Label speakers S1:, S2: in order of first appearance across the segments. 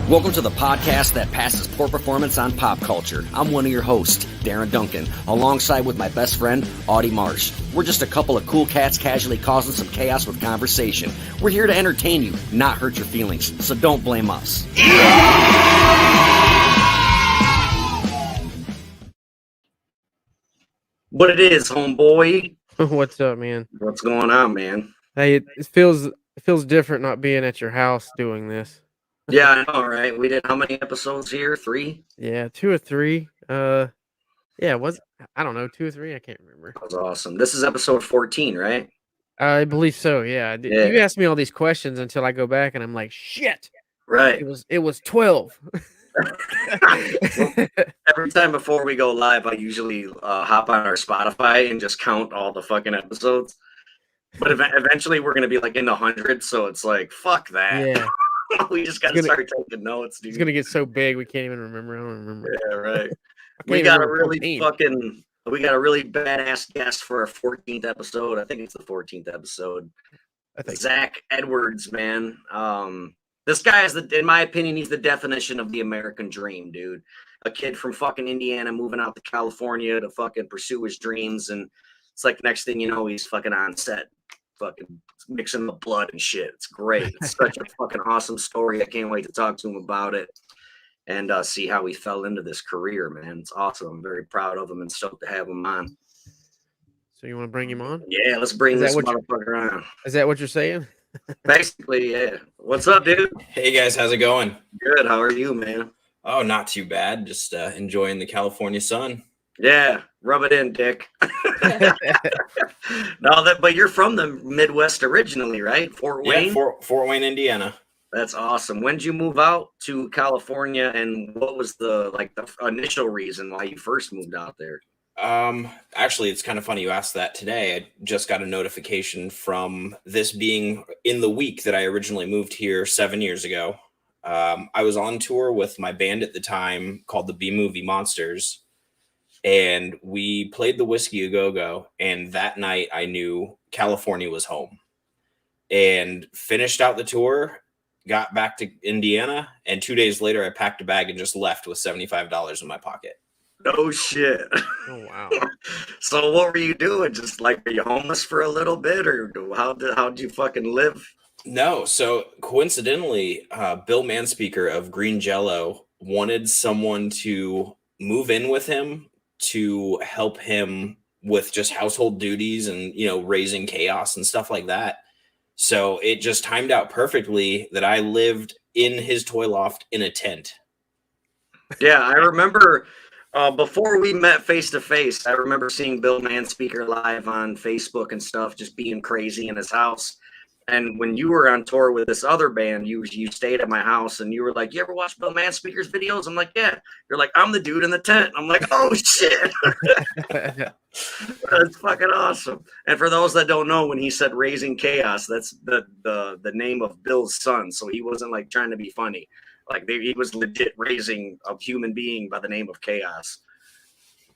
S1: Welcome to the podcast that passes poor performance on pop culture. I'm one of your hosts, Darren Duncan, alongside with my best friend, Audie Marsh. We're just a couple of cool cats casually causing some chaos with conversation. We're here to entertain you, not hurt your feelings, so don't blame us. What it is, homeboy?
S2: What's up, man?
S1: What's going on, man?
S2: Hey, it feels different not being at your house doing this.
S1: Yeah, I know, right? We did how many episodes here? 3?
S2: Yeah, 2 or 3. Yeah, I don't know, 2 or 3. I can't remember.
S1: That was awesome. This is episode 14, right?
S2: I believe so. Yeah.
S1: Yeah.
S2: You asked me all these questions until I go back and I'm like, shit.
S1: Right.
S2: It was 12.
S1: Well, every time before we go live, I usually hop on our Spotify and just count all the fucking episodes. But eventually, we're gonna be like in the hundreds, so it's like, fuck that.
S2: Yeah.
S1: We just gotta start taking notes, dude.
S2: It's gonna get so big we can't even remember. I don't remember.
S1: Yeah, right. We got a really badass guest for our 14th episode. I think it's the 14th episode. Zack Edwards, man. This guy is in my opinion, he's the definition of the American dream, dude. A kid from fucking Indiana moving out to California to fucking pursue his dreams, and it's like next thing you know, he's fucking on set, fucking mixing the blood and shit. It's great. It's such a fucking awesome story. I can't wait to talk to him about it and see how he fell into this career, man. It's awesome. I'm very proud of him and stoked to have him on.
S2: So you want to bring him on?
S1: Yeah, let's bring this motherfucker on.
S2: Is that what you're saying?
S1: Basically, yeah. What's up, dude?
S3: Hey guys, how's it going?
S1: Good. How are you, man?
S3: Oh, not too bad. Just enjoying the California sun.
S1: Yeah, rub it in, Dick. But you're from the Midwest originally, right? Fort Wayne?
S3: Yeah, Fort Wayne, Indiana.
S1: That's awesome. When did you move out to California, and what was the initial reason why you first moved out there?
S3: Actually, it's kind of funny you asked that today. I just got a notification from this being in the week that I originally moved here 7 years ago. I was on tour with my band at the time called the B-Movie Monsters, and we played the Whiskey A Go-Go, and that night I knew California was home. And finished out the tour, got back to Indiana, and 2 days later I packed a bag and just left with $75 in my pocket.
S1: No shit.
S2: Oh wow.
S1: So what were you doing? Just like, were you homeless for a little bit, or how'd you fucking live?
S3: No. So coincidentally, Bill Manspeaker of Green Jello wanted someone to move in with him to help him with just household duties and, raising chaos and stuff like that. So it just timed out perfectly that I lived in his toy loft in a tent.
S1: Yeah, I remember before we met face to face, I remember seeing Bill Manspeaker live on Facebook and stuff, just being crazy in his house. And when you were on tour with this other band, you stayed at my house and you were like, "You ever watch Bill Manspeaker's videos?" I'm like, "Yeah." You're like, "I'm the dude in the tent." I'm like, "Oh shit." That's fucking awesome. And for those that don't know, when he said Raising Chaos, that's the name of Bill's son. So he wasn't like trying to be funny. Like he was legit raising a human being by the name of Chaos.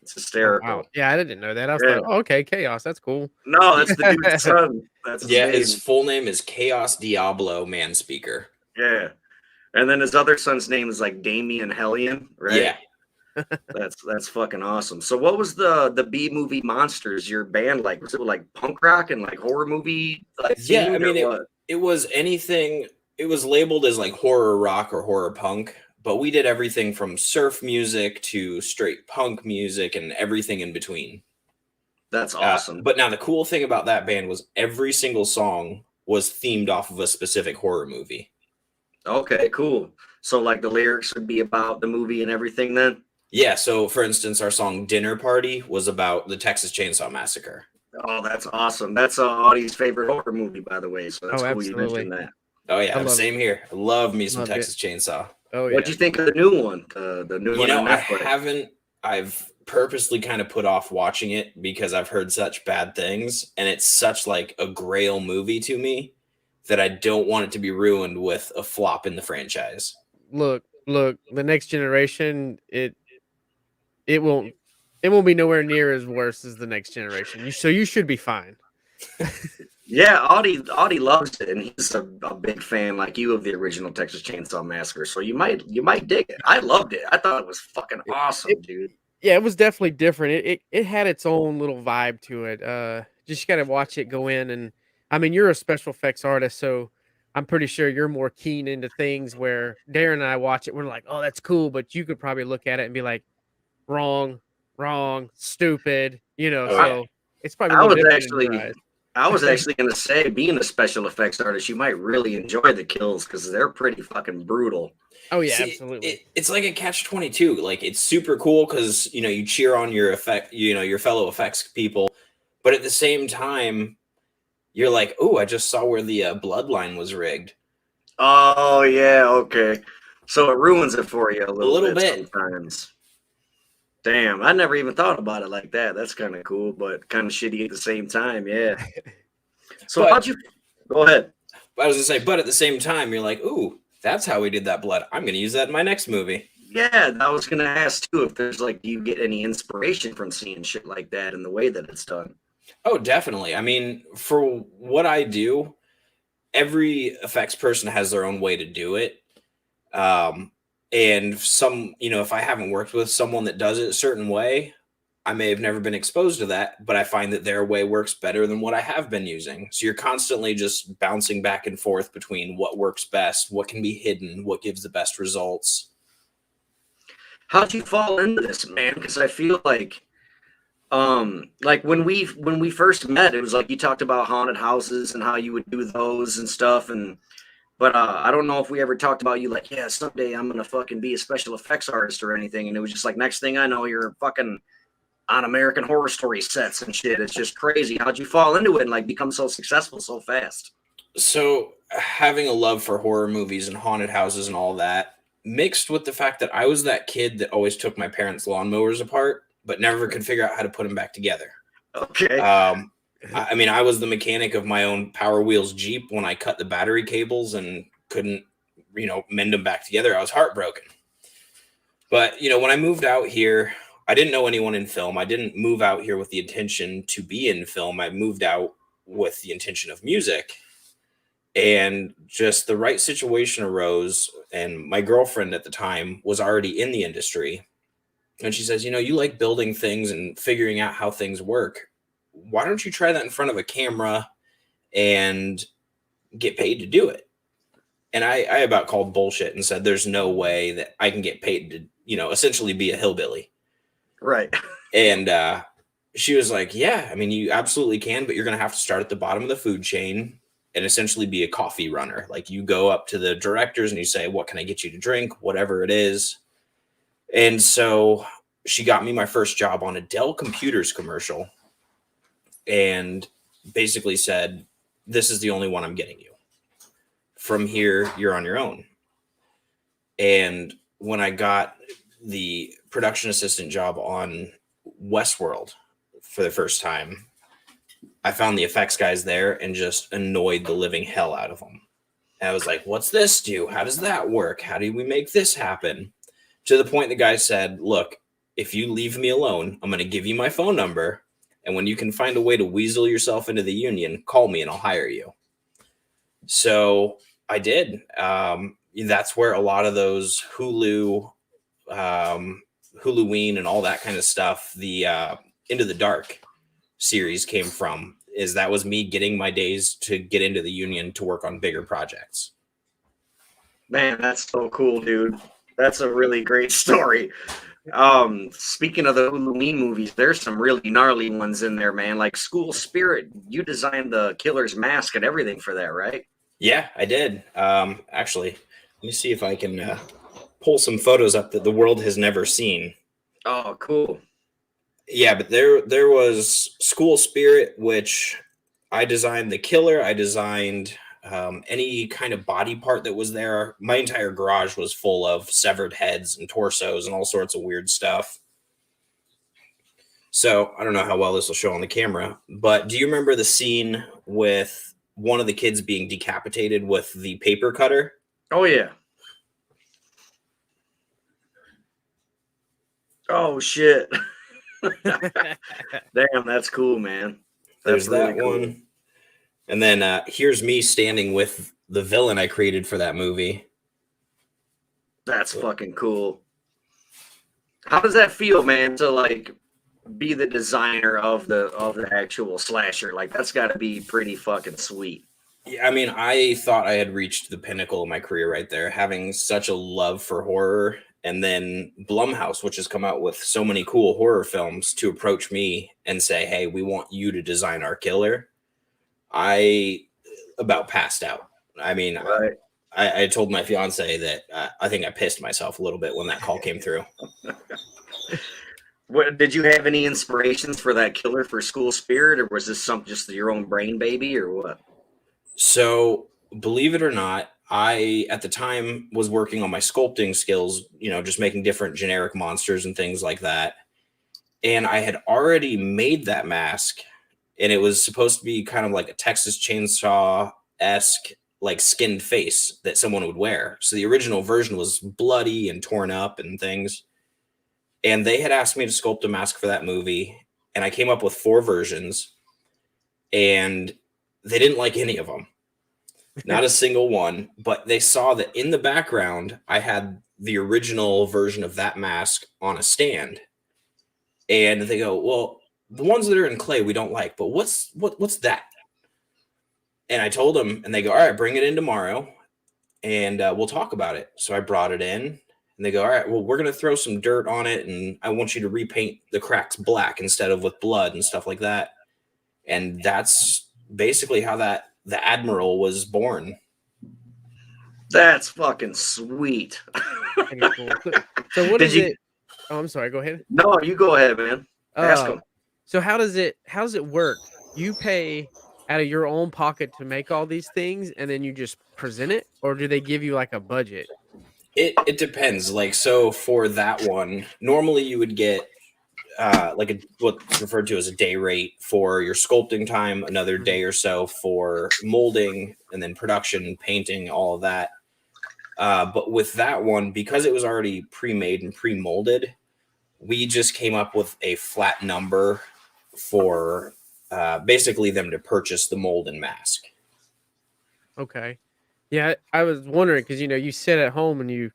S1: It's hysterical.
S2: Oh, wow. Yeah, I didn't know that. I was like, oh, okay, Chaos. That's cool.
S1: No, that's the dude's son. That's
S3: his full name is Chaos Diablo Manspeaker.
S1: Yeah. And then his other son's name is like Damien Hellion, right?
S3: Yeah.
S1: That's fucking awesome. So what was the B-Movie Monsters, your band like? Was it like punk rock and like horror movie?
S3: Yeah, I mean it was anything. It was labeled as like horror rock or horror punk. But we did everything from surf music to straight punk music and everything in between.
S1: That's awesome.
S3: But now the cool thing about that band was every single song was themed off of a specific horror movie.
S1: Okay, cool. So like the lyrics would be about the movie and everything then?
S3: Yeah. So for instance, our song Dinner Party was about the Texas Chainsaw Massacre.
S1: Oh, that's awesome. That's Audie's favorite horror movie, by the way. So that's cool
S2: absolutely.
S1: You mentioned that.
S3: Oh yeah, same here. I love me some Texas Chainsaw.
S2: Oh yeah.
S1: What'd you think of the new one? The new one on Netflix?
S3: I've purposely kind of put off watching it because I've heard such bad things, and it's such like a grail movie to me that I don't want it to be ruined with a flop in the franchise.
S2: Look, the next generation, it won't be nowhere near as worse as the next generation. So you should be fine.
S1: Yeah, Audie loves it, and he's a big fan like you of the original Texas Chainsaw Massacre. So you might dig it. I loved it. I thought it was fucking awesome, dude.
S2: Yeah, it was definitely different. It had its own little vibe to it. Just gotta watch it go in, and I mean, you're a special effects artist, so I'm pretty sure you're more keen into things where Darren and I watch it, we're like, oh, that's cool, but you could probably look at it and be like, wrong, wrong, stupid,
S3: Oh yeah.
S2: so it's probably a
S1: I
S2: little
S1: was
S2: different in your
S1: actually
S2: eyes.
S1: I was actually gonna say, being a special effects artist, you might really enjoy the kills because they're pretty fucking brutal.
S2: Oh yeah,
S3: See,
S2: absolutely.
S3: it's like a catch-22. Like it's super cool because you cheer on your your fellow effects people, but at the same time, you're like, oh, I just saw where the bloodline was rigged.
S1: Oh yeah, okay. So it ruins it for you a
S3: A
S1: little
S3: little
S1: bit
S3: bit.
S1: sometimes. Damn, I never even thought about it like that. That's kind of cool, but kind of shitty at the same time. Yeah. So
S3: But
S1: how'd you? Go ahead.
S3: I was gonna say, but at the same time, you're like, ooh, that's how we did that blood. I'm gonna use that in my next movie.
S1: Yeah, I was gonna ask too if there's like, do you get any inspiration from seeing shit like that and the way that it's done?
S3: Oh, definitely. I mean, for what I do, every effects person has their own way to do it. And if I haven't worked with someone that does it a certain way, I may have never been exposed to that, but I find that their way works better than what I have been using. So you're constantly just bouncing back and forth between what works best, what can be hidden, what gives the best results.
S1: How'd you fall into this, man? Because I feel like when we first met, it was like you talked about haunted houses and how you would do those and stuff, and but I don't know if we ever talked about you like, yeah, someday I'm gonna fucking be a special effects artist or anything. And it was just like, next thing I know, you're fucking on American Horror Story sets and shit. It's just crazy. How'd you fall into it and like become so successful so fast?
S3: So having a love for horror movies and haunted houses and all that, mixed with the fact that I was that kid that always took my parents' lawnmowers apart, but never could figure out how to put them back together.
S1: Okay.
S3: I mean, I was the mechanic of my own Power Wheels Jeep when I cut the battery cables and couldn't, mend them back together. I was heartbroken. But, when I moved out here, I didn't know anyone in film. I didn't move out here with the intention to be in film. I moved out with the intention of music. And just the right situation arose. And my girlfriend at the time was already in the industry. And she says, you like building things and figuring out how things work. Why don't you try that in front of a camera and get paid to do it? And I about called bullshit and said, there's no way that I can get paid to, essentially be a hillbilly.
S1: Right.
S3: And she was like, yeah, I mean, you absolutely can, but you're going to have to start at the bottom of the food chain and essentially be a coffee runner. Like you go up to the directors and you say, what can I get you to drink? Whatever it is. And so she got me my first job on a Dell Computers commercial and basically said, this is the only one I'm getting you. From here, you're on your own. And when I got the production assistant job on Westworld for the first time, I found the effects guys there and just annoyed the living hell out of them. And I was like, what's this do? How does that work? How do we make this happen? To the point the guy said, look, if you leave me alone, I'm going to give you my phone number. And when you can find a way to weasel yourself into the union, call me and I'll hire you. So I did. That's where a lot of those Huluween and all that kind of stuff, the Into the Dark series came from. Is that was me getting my days to get into the union to work on bigger projects.
S1: Man, that's so cool, dude. That's a really great story. Speaking of the Halloween movies, there's some really gnarly ones in there, man. Like School Spirit, you designed the killer's mask and everything for that, right?
S3: Yeah, I did. Actually, let me see if I can pull some photos up that the world has never seen.
S1: Oh, cool.
S3: Yeah, but there was School Spirit, which I designed the killer. I designed any kind of body part that was there. My entire garage was full of severed heads and torsos and all sorts of weird stuff. So I don't know how well this will show on the camera, but do you remember the scene with one of the kids being decapitated with the paper cutter?
S1: Oh, yeah. Oh, shit. Damn, that's cool, man.
S3: There's
S1: That's really
S3: that
S1: cool.
S3: one. And then here's me standing with the villain I created for that movie.
S1: That's fucking cool. How does that feel, man, to like be the designer of the actual slasher? Like that's got to be pretty fucking sweet.
S3: Yeah, I mean, I thought I had reached the pinnacle of my career right there, having such a love for horror. And then Blumhouse, which has come out with so many cool horror films, to approach me and say, hey, we want you to design our killer. I about passed out. I mean,
S1: Right.
S3: I told my fiance that I think I pissed myself a little bit when that call came through.
S1: What did you have any inspirations for that killer for School Spirit, or was this some just your own brain baby, or what?
S3: So, believe it or not, I at the time was working on my sculpting skills, just making different generic monsters and things like that. And I had already made that mask, and it was supposed to be kind of like a Texas Chainsaw-esque, like skinned face that someone would wear. So the original version was bloody and torn up and things. And they had asked me to sculpt a mask for that movie, and I came up with 4 versions, and they didn't like any of them. Not a single one, but they saw that in the background, I had the original version of that mask on a stand. And they go, well, the ones that are in clay we don't like, but what's that? And I told them, and they go, all right, bring it in tomorrow, and we'll talk about it. So I brought it in, and they go, all right, well, we're going to throw some dirt on it, and I want you to repaint the cracks black instead of with blood and stuff like that. And that's basically how the Admiral was born.
S1: That's fucking sweet.
S2: Pretty cool. So what
S1: Did
S2: is
S1: you-
S2: it? Oh, I'm sorry. Go ahead.
S1: No, you go ahead, man. Ask him.
S2: So how does it work? You pay out of your own pocket to make all these things, and then you just present it, or do they give you like a budget?
S3: It depends. Like, so for that one, normally you would get like what's referred to as a day rate for your sculpting time, another day or so for molding, and then production, painting, all of that. But with that one, because it was already pre-made and pre-molded, we just came up with a flat number for basically them to purchase the mold and mask.
S2: Okay. Yeah, I was wondering because you sit at home and you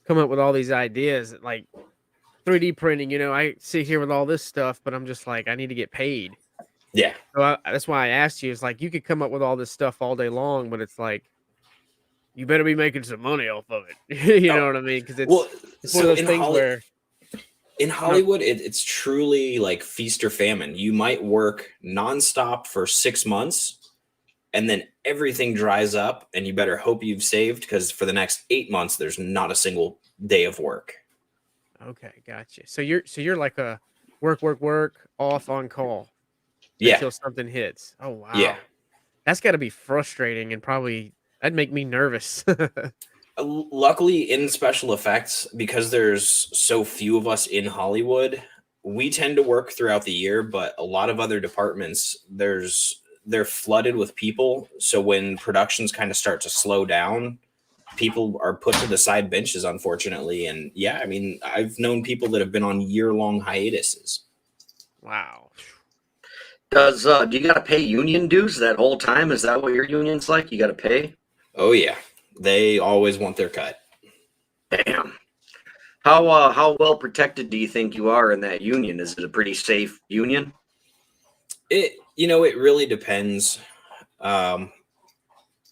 S2: come up with all these ideas like 3D printing. I sit here with all this stuff, but I'm just like, I need to get paid.
S3: Yeah.
S2: So that's why I asked you. It's like you could come up with all this stuff all day long, but it's like you better be making some money off of it. You know what I mean? Because it's one of those things where
S3: in Hollywood, it's truly like feast or famine. You might work nonstop for 6 months, and then everything dries up, and you better hope you've saved, because for the next 8 months, there's not a single day of work.
S2: Okay, gotcha. So you're like a work, off on call
S3: Yeah.
S2: until something hits. Oh wow.
S3: Yeah.
S2: That's got to be frustrating and probably that'd make me nervous.
S3: Luckily, in special effects, because there's so few of us in Hollywood, we tend to work throughout the year, but a lot of other departments, they're flooded with people. So when productions kind of start to slow down, people are put to the side benches, unfortunately. And yeah, I mean, I've known people that have been on year-long hiatuses.
S2: Wow.
S1: Do you got to pay union dues that whole time? Is that what your union's like? You got to pay?
S3: Oh yeah, they always want their cut.
S1: Damn. How well protected do you think you are in that union? Is it a pretty safe union?
S3: It really depends.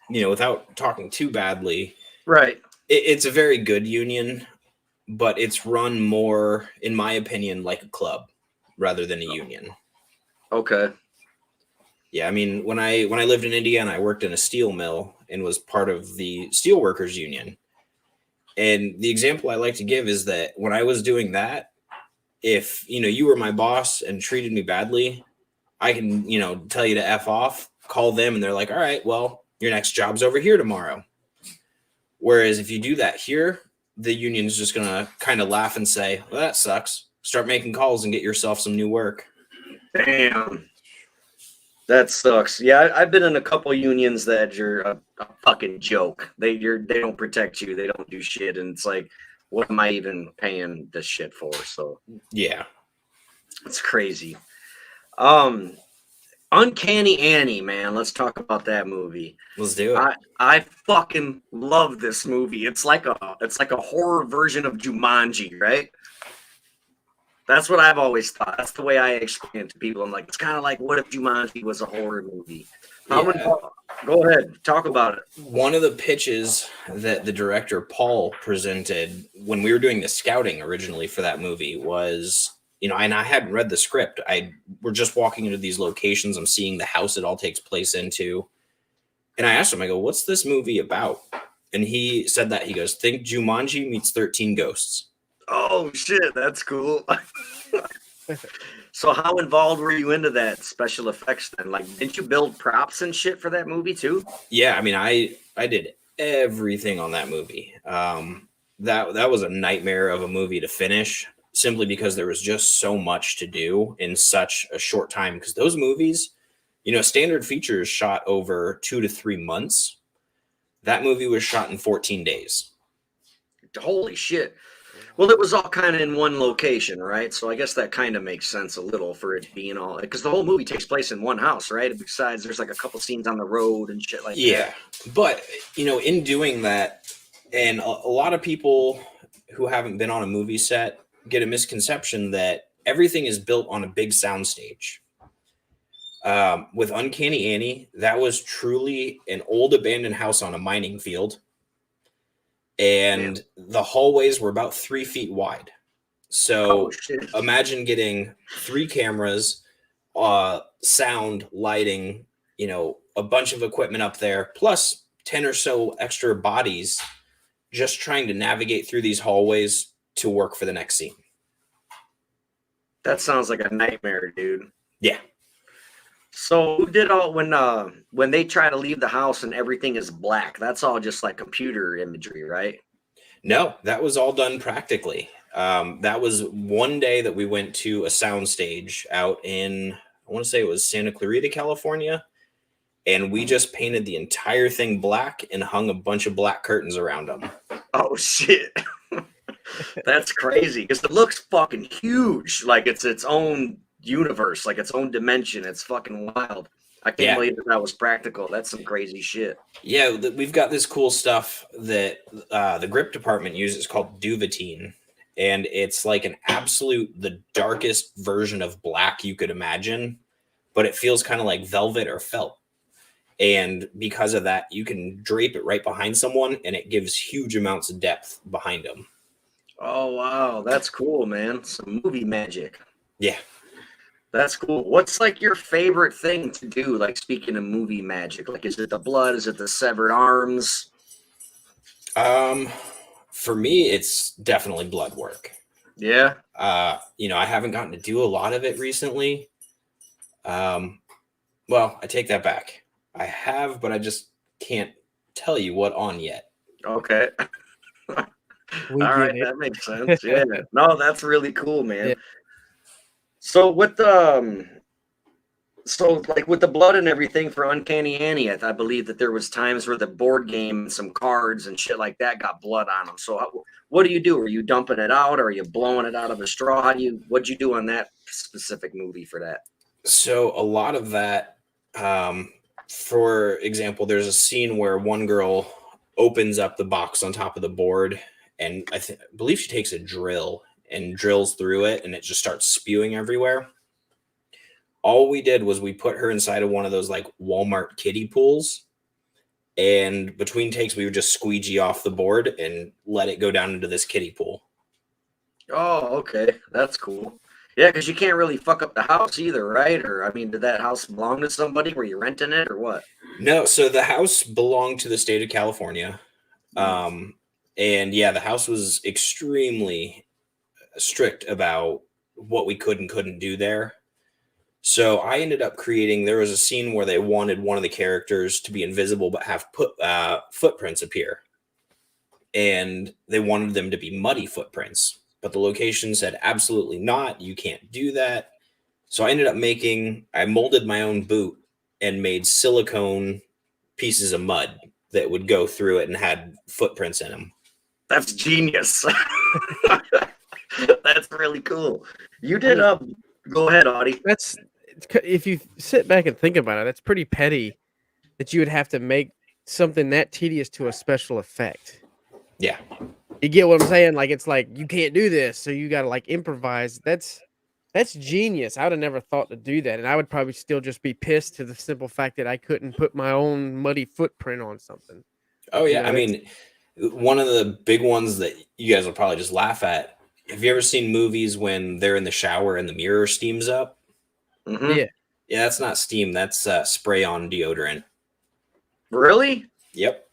S3: Without talking too badly,
S1: Right.
S3: It's a very good union, but it's run more, in my opinion, like a club rather than a union.
S1: Okay.
S3: Yeah, I mean, when I lived in Indiana, I worked in a steel mill and was part of the steelworkers union. And the example I like to give is that when I was doing that, if you were my boss and treated me badly, I can tell you to F off, call them, and they're like, all right, well, your next job's over here tomorrow. Whereas if you do that here, the union's just gonna kind of laugh and say, well, that sucks. Start making calls and get yourself some new work.
S1: Damn. That sucks. Yeah, I've been in a couple unions that you're a fucking joke. They don't protect you. They don't do shit, and it's like, what am I even paying this shit for? So
S3: yeah,
S1: it's crazy. Uncanny Annie, man. Let's talk about that movie.
S3: Let's do it.
S1: I fucking love this movie. It's like a horror version of Jumanji, right? That's what I've always thought. That's the way I explain it to people. I'm like, it's kind of like, what if Jumanji was a horror movie? Go ahead, talk about it.
S3: One of the pitches that the director Paul presented when we were doing the scouting originally for that movie was, and I hadn't read the script. We're just walking into these locations. I'm seeing the house it all takes place into. And I asked him, I go, what's this movie about? And he said that. He goes, think Jumanji meets 13 Ghosts.
S1: Oh, shit, that's cool. So how involved were you into that special effects then? Like, didn't you build props and shit for that movie too?
S3: Yeah, I mean, I did everything on that movie. That was a nightmare of a movie to finish, simply because there was just so much to do in such a short time. Because those movies, standard features shot over 2 to 3 months. That movie was shot in 14 days.
S1: Holy shit. Well, it was all kind of in one location, right? So I guess that kind of makes sense a little for it being all, because the whole movie takes place in one house, right? Besides, there's like a couple scenes on the road and shit like that.
S3: Yeah, but in doing that, and a lot of people who haven't been on a movie set get a misconception that everything is built on a big soundstage. With Uncanny Annie, that was truly an old abandoned house on a mining field. And the hallways were about 3 feet wide. So imagine getting 3 cameras, sound, lighting, a bunch of equipment up there, plus 10 or so extra bodies just trying to navigate through these hallways to work for the next scene.
S1: That sounds like a nightmare, dude.
S3: Yeah.
S1: So who did all when they try to leave the house and everything is black? That's all just like computer imagery, right?
S3: No, that was all done practically. That was one day that we went to a soundstage out in, I want to say it was Santa Clarita, California, and we just painted the entire thing black and hung a bunch of black curtains around them.
S1: Oh shit. That's crazy because it looks fucking huge. Like it's its own universe, like its own dimension. It's fucking wild. I can't believe that was practical. That's some crazy shit.
S3: Yeah, we've got this cool stuff that the grip department uses called Duvetine, and it's like the darkest version of black you could imagine, but it feels kind of like velvet or felt. And because of that, you can drape it right behind someone, and it gives huge amounts of depth behind them.
S1: Oh, wow. That's cool, man. Some movie magic.
S3: Yeah.
S1: That's cool. What's like your favorite thing to do? Like speaking of movie magic, like is it the blood? Is it the severed arms?
S3: For me, it's definitely blood work.
S1: Yeah.
S3: I haven't gotten to do a lot of it recently. Well, I take that back. I have, but I just can't tell you what on yet.
S1: Okay. All right, that makes sense. Yeah. No, that's really cool, man. Yeah. So with the with the blood and everything for Uncanny Annie, I believe that there was times where the board game and some cards and shit like that got blood on them. So what do you do? Are you dumping it out, or are you blowing it out of a straw? What'd you do on that specific movie for that? So
S3: a lot of that, for example, there's a scene where one girl opens up the box on top of the board, and I believe she takes a drill and drills through it, and it just starts spewing everywhere. All we did was we put her inside of one of those like Walmart kiddie pools, and between takes we would just squeegee off the board and let it go down into this kiddie pool. Oh, okay. That's cool. Yeah, because you can't really fuck up the house either, right? Or, I mean, did that house belong to somebody? Were you renting it or what? No, so the house belonged to the state of California. And yeah, the house was extremely strict about what we could and couldn't do there. So I ended up there was a scene where they wanted one of the characters to be invisible but have footprints appear. And they wanted them to be muddy footprints. But the location said, absolutely not. You can't do that. So I ended up I molded my own boot and made silicone pieces of mud that would go through it and had footprints in them. That's genius. That's really cool. You did go ahead, Audie.
S2: if you sit back and think about it, that's pretty petty that you would have to make something that tedious to a special effect.
S3: Yeah.
S2: You get what I'm saying? Like, it's like, you can't do this, so you gotta, like, improvise. That's genius. I would have never thought to do that, and I would probably still just be pissed to the simple fact that I couldn't put my own muddy footprint on something.
S3: Oh, yeah.
S2: You know,
S3: I mean, one of the big ones that you guys will probably just laugh at. Have you ever seen movies when they're in the shower and the mirror steams up?
S1: Mm-hmm.
S2: yeah.
S3: Yeah, that's not steam. That's spray-on deodorant.
S1: Really?
S3: Yep.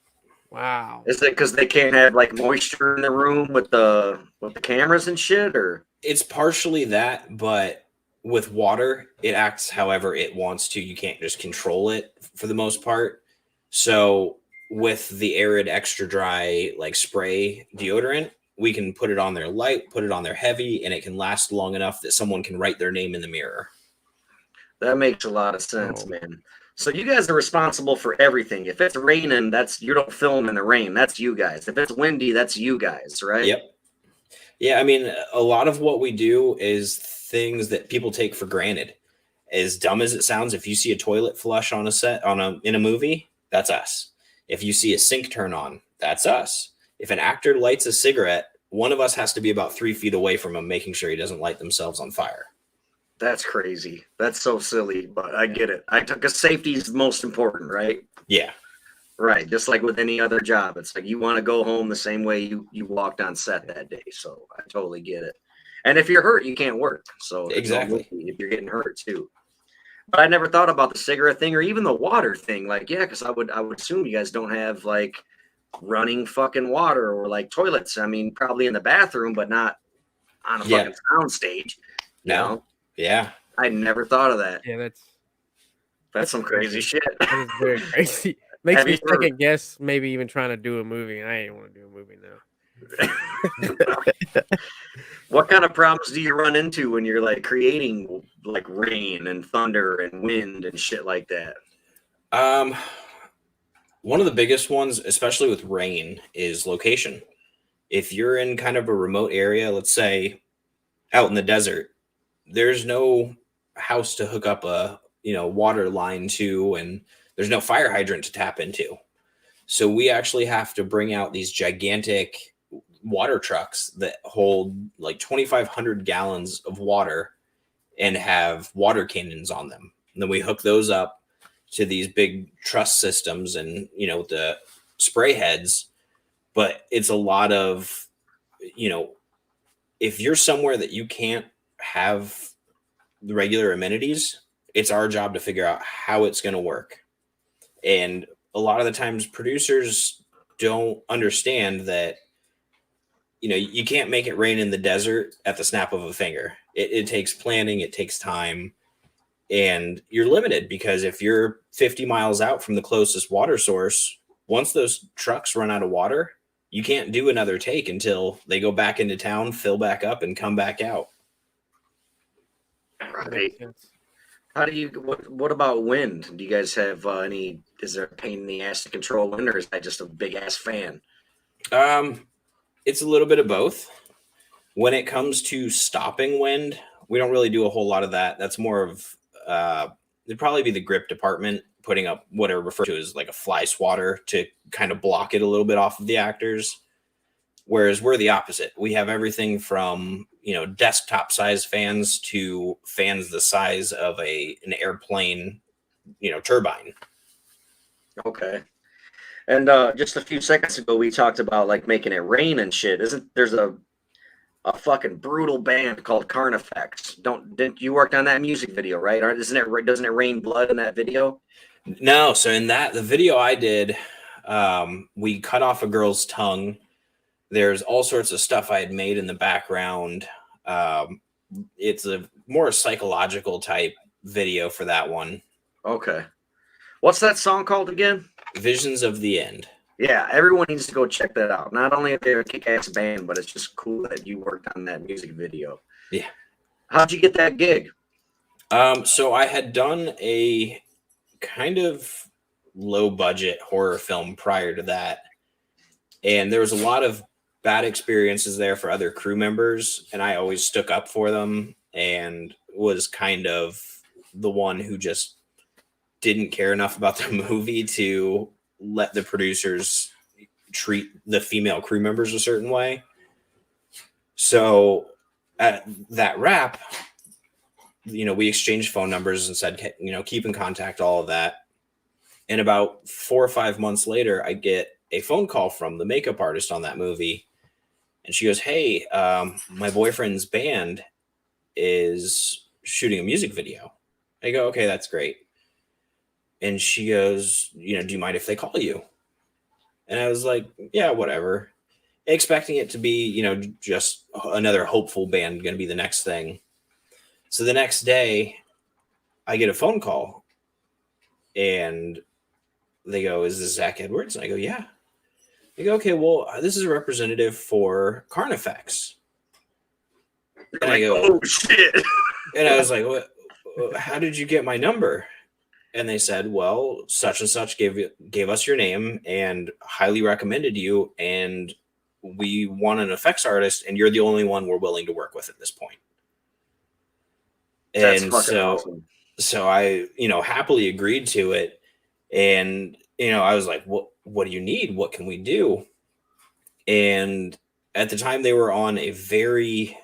S2: Wow.
S1: Is it because they can't have like moisture in the room with the cameras and shit, or?
S3: It's partially that, but with water, it acts however it wants to. You can't just control it for the most part. So with the arid extra dry like spray deodorant, we can put it on there light, put it on there heavy, and it can last long enough that someone can write their name in the mirror.
S1: That makes a lot of sense,
S2: Oh.
S1: man. So you guys are responsible for everything. If it's raining, you don't film in the rain. That's you guys. If it's windy, that's you guys, right?
S3: Yep. Yeah, I mean, a lot of what we do is things that people take for granted. As dumb as it sounds, if you see a toilet flush on a set in a movie, that's us. If you see a sink turn on, that's us. If an actor lights a cigarette, one of us has to be about 3 feet away from him, making sure he doesn't light themselves on fire.
S1: That's crazy. That's so silly, but I get it. Because safety is most important, right?
S3: Yeah.
S1: Right. Just like with any other job. It's like you want to go home the same way you walked on set that day. So I totally get it. And if you're hurt, you can't work. So
S3: Exactly.
S1: if you're getting hurt too. But I never thought about the cigarette thing or even the water thing. Like, yeah, because I would assume you guys don't have like running fucking water or like toilets. I mean, probably in the bathroom, but not on a fucking sound stage. You know?
S3: Yeah.
S1: I never thought of that.
S2: Yeah,
S1: That's some crazy shit.
S2: that is very crazy. Makes
S1: Have
S2: me
S1: you ever-
S2: second guess maybe even trying to do a movie, and I ain't want to do a movie now.
S1: What kind of problems do you run into when you're like creating like rain and thunder and wind and shit like that?
S3: One of the biggest ones, especially with rain, is location. If you're in kind of a remote area, let's say out in the desert, there's no house to hook up a water line to, and there's no fire hydrant to tap into. So we actually have to bring out these gigantic water trucks that hold like 2,500 gallons of water and have water cannons on them. And then we hook those up to these big truss systems and, the spray heads. But it's a lot of, if you're somewhere that you can't have the regular amenities, it's our job to figure out how it's going to work. And a lot of the times producers don't understand that, you can't make it rain in the desert at the snap of a finger. It takes planning, it takes time, and you're limited because if you're 50 miles out from the closest water source, once those trucks run out of water, you can't do another take until they go back into town, fill back up, and come back out.
S1: Right. How do you? What about wind? Do you guys have any? Is there a pain in the ass to control wind, or is that just a big ass fan?
S3: It's a little bit of both. When it comes to stopping wind, we don't really do a whole lot of that. That's more of it'd probably be the grip department putting up what are referred to as like a fly swatter to kind of block it a little bit off of the actors. Whereas we're the opposite. We have everything from, desktop size fans to fans the size of an airplane, turbine.
S1: Okay. And just a few seconds ago, we talked about like making it rain and shit. There's a fucking brutal band called Carnifex? Didn't you work on that music video, right? Or doesn't it rain blood in that video?
S3: No. So in the video I did, we cut off a girl's tongue. There's all sorts of stuff I had made in the background. It's a more psychological type video for that one.
S1: Okay. What's that song called again?
S3: Visions of the End.
S1: Yeah, everyone needs to go check that out. Not only are they a kick-ass band, but it's just cool that you worked on that music video.
S3: Yeah.
S1: How'd you get that gig?
S3: So I had done a kind of low-budget horror film prior to that, and there was a lot of bad experiences there for other crew members, and I always stuck up for them and was kind of the one who just didn't care enough about the movie to let the producers treat the female crew members a certain way. So at that wrap, we exchanged phone numbers and said, keep in contact, all of that. And about 4 or 5 months later, I get a phone call from the makeup artist on that movie. And she goes, hey, my boyfriend's band is shooting a music video. I go, okay, that's great. And she goes, do you mind if they call you? And I was like, yeah, whatever. Expecting it to be, just another hopeful band going to be the next thing. So the next day, I get a phone call. And they go, is this Zack Edwards? And I go, yeah. They go, okay, well, this is a representative for Carnifex. And I go,
S1: oh, shit.
S3: And I was like, what? How did you get my number? And they said, well, such and such gave us your name and highly recommended you. And we want an effects artist, and you're the only one we're willing to work with at this point.
S1: That's
S3: And
S1: fucking awesome.
S3: So I, happily agreed to it. And, I was like, what do you need? What can we do? And at the time they were on a very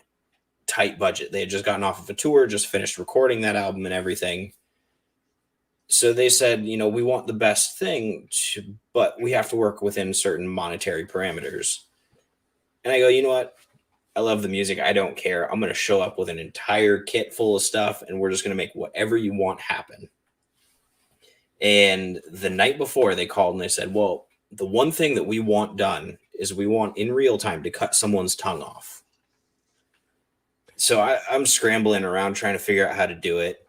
S3: tight budget. They had just gotten off of a tour, just finished recording that album and everything. So they said, we want the best thing, but we have to work within certain monetary parameters. And I go, you know what? I love the music. I don't care. I'm going to show up with an entire kit full of stuff, and we're just going to make whatever you want happen. And the night before, they called and they said, well, the one thing that we want done is we want in real time to cut someone's tongue off. So I'm scrambling around trying to figure out how to do it.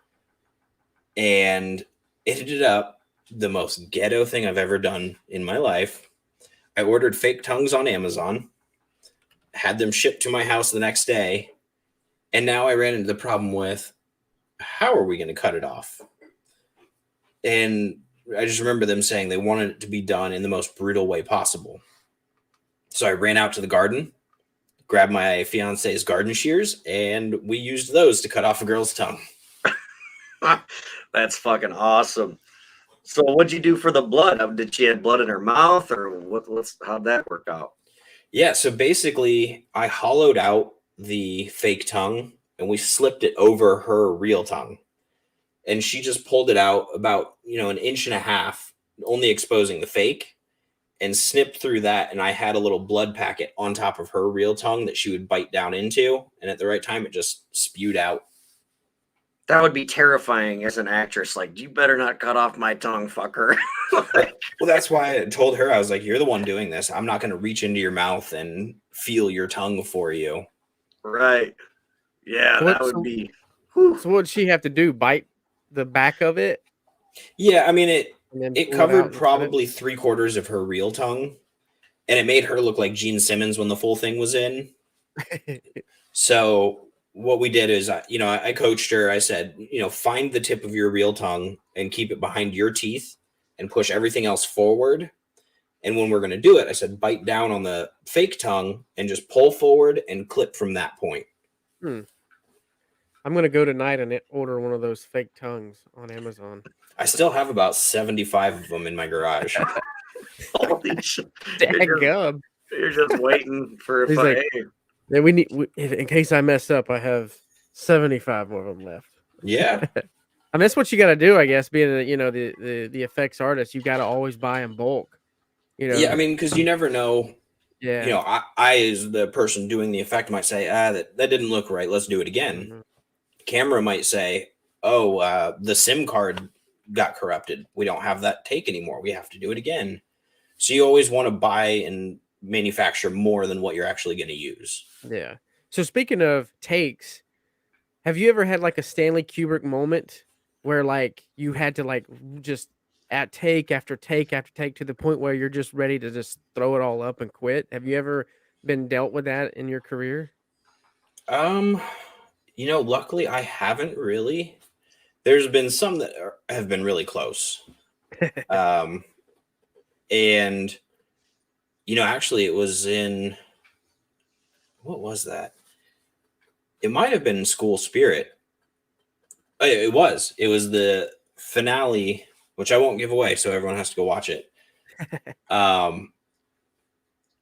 S3: And it ended up the most ghetto thing I've ever done in my life. I ordered fake tongues on Amazon, had them shipped to my house the next day. And now I ran into the problem with, how are we going to cut it off? And I just remember them saying they wanted it to be done in the most brutal way possible. So I ran out to the garden, grabbed my fiance's garden shears, and we used those to cut off a girl's tongue.
S1: That's fucking awesome. So what'd you do for the blood? Did she have blood in her mouth, or how'd that work out?
S3: Yeah, so basically I hollowed out the fake tongue and we slipped it over her real tongue. And she just pulled it out about, 1.5 inches, only exposing the fake, and snipped through that. And I had a little blood packet on top of her real tongue that she would bite down into. And at the right time, it just spewed out.
S1: That would be terrifying as an actress. Like, you better not cut off my tongue, fucker.
S3: Well, that's why I told her, I was like, you're the one doing this. I'm not going to reach into your mouth and feel your tongue for you.
S1: Right. Yeah, that would be.
S2: Whew. So what did she have to do? Bite the back of it?
S3: Yeah, I mean, it covered probably 3/4 of her real tongue. And it made her look like Gene Simmons when the full thing was in. So what we did is, I coached her. I said, find the tip of your real tongue and keep it behind your teeth and push everything else forward. And when we're going to do it, I said, bite down on the fake tongue and just pull forward and clip from that point.
S2: I'm going to go tonight and order one of those fake tongues on Amazon.
S3: I still have about 75 of them in my garage.
S1: Holy shit. You're just waiting for a fight.
S2: Yeah, in case I mess up, I have 75 of them left.
S3: Yeah.
S2: I mean, that's what you got to do, I guess, being the effects artist. You got to always buy in bulk.
S3: Yeah, I mean, because you never know.
S2: Yeah.
S3: I as the person doing the effect might say, that didn't look right. Let's do it again. Mm-hmm. Camera might say, the SIM card got corrupted. We don't have that take anymore. We have to do it again. So you always want to buy and manufacture more than what you're actually going to use.
S2: Yeah. So speaking of takes, have you ever had like a Stanley Kubrick moment where like you had to like just at take after take after take to the point where you're just ready to just throw it all up and quit? Have you ever been dealt with that in your career?
S3: Luckily I haven't really. There's been some that have been really close. And actually it was in, what was that? It might have been School Spirit. It was the finale, which I won't give away, so everyone has to go watch it.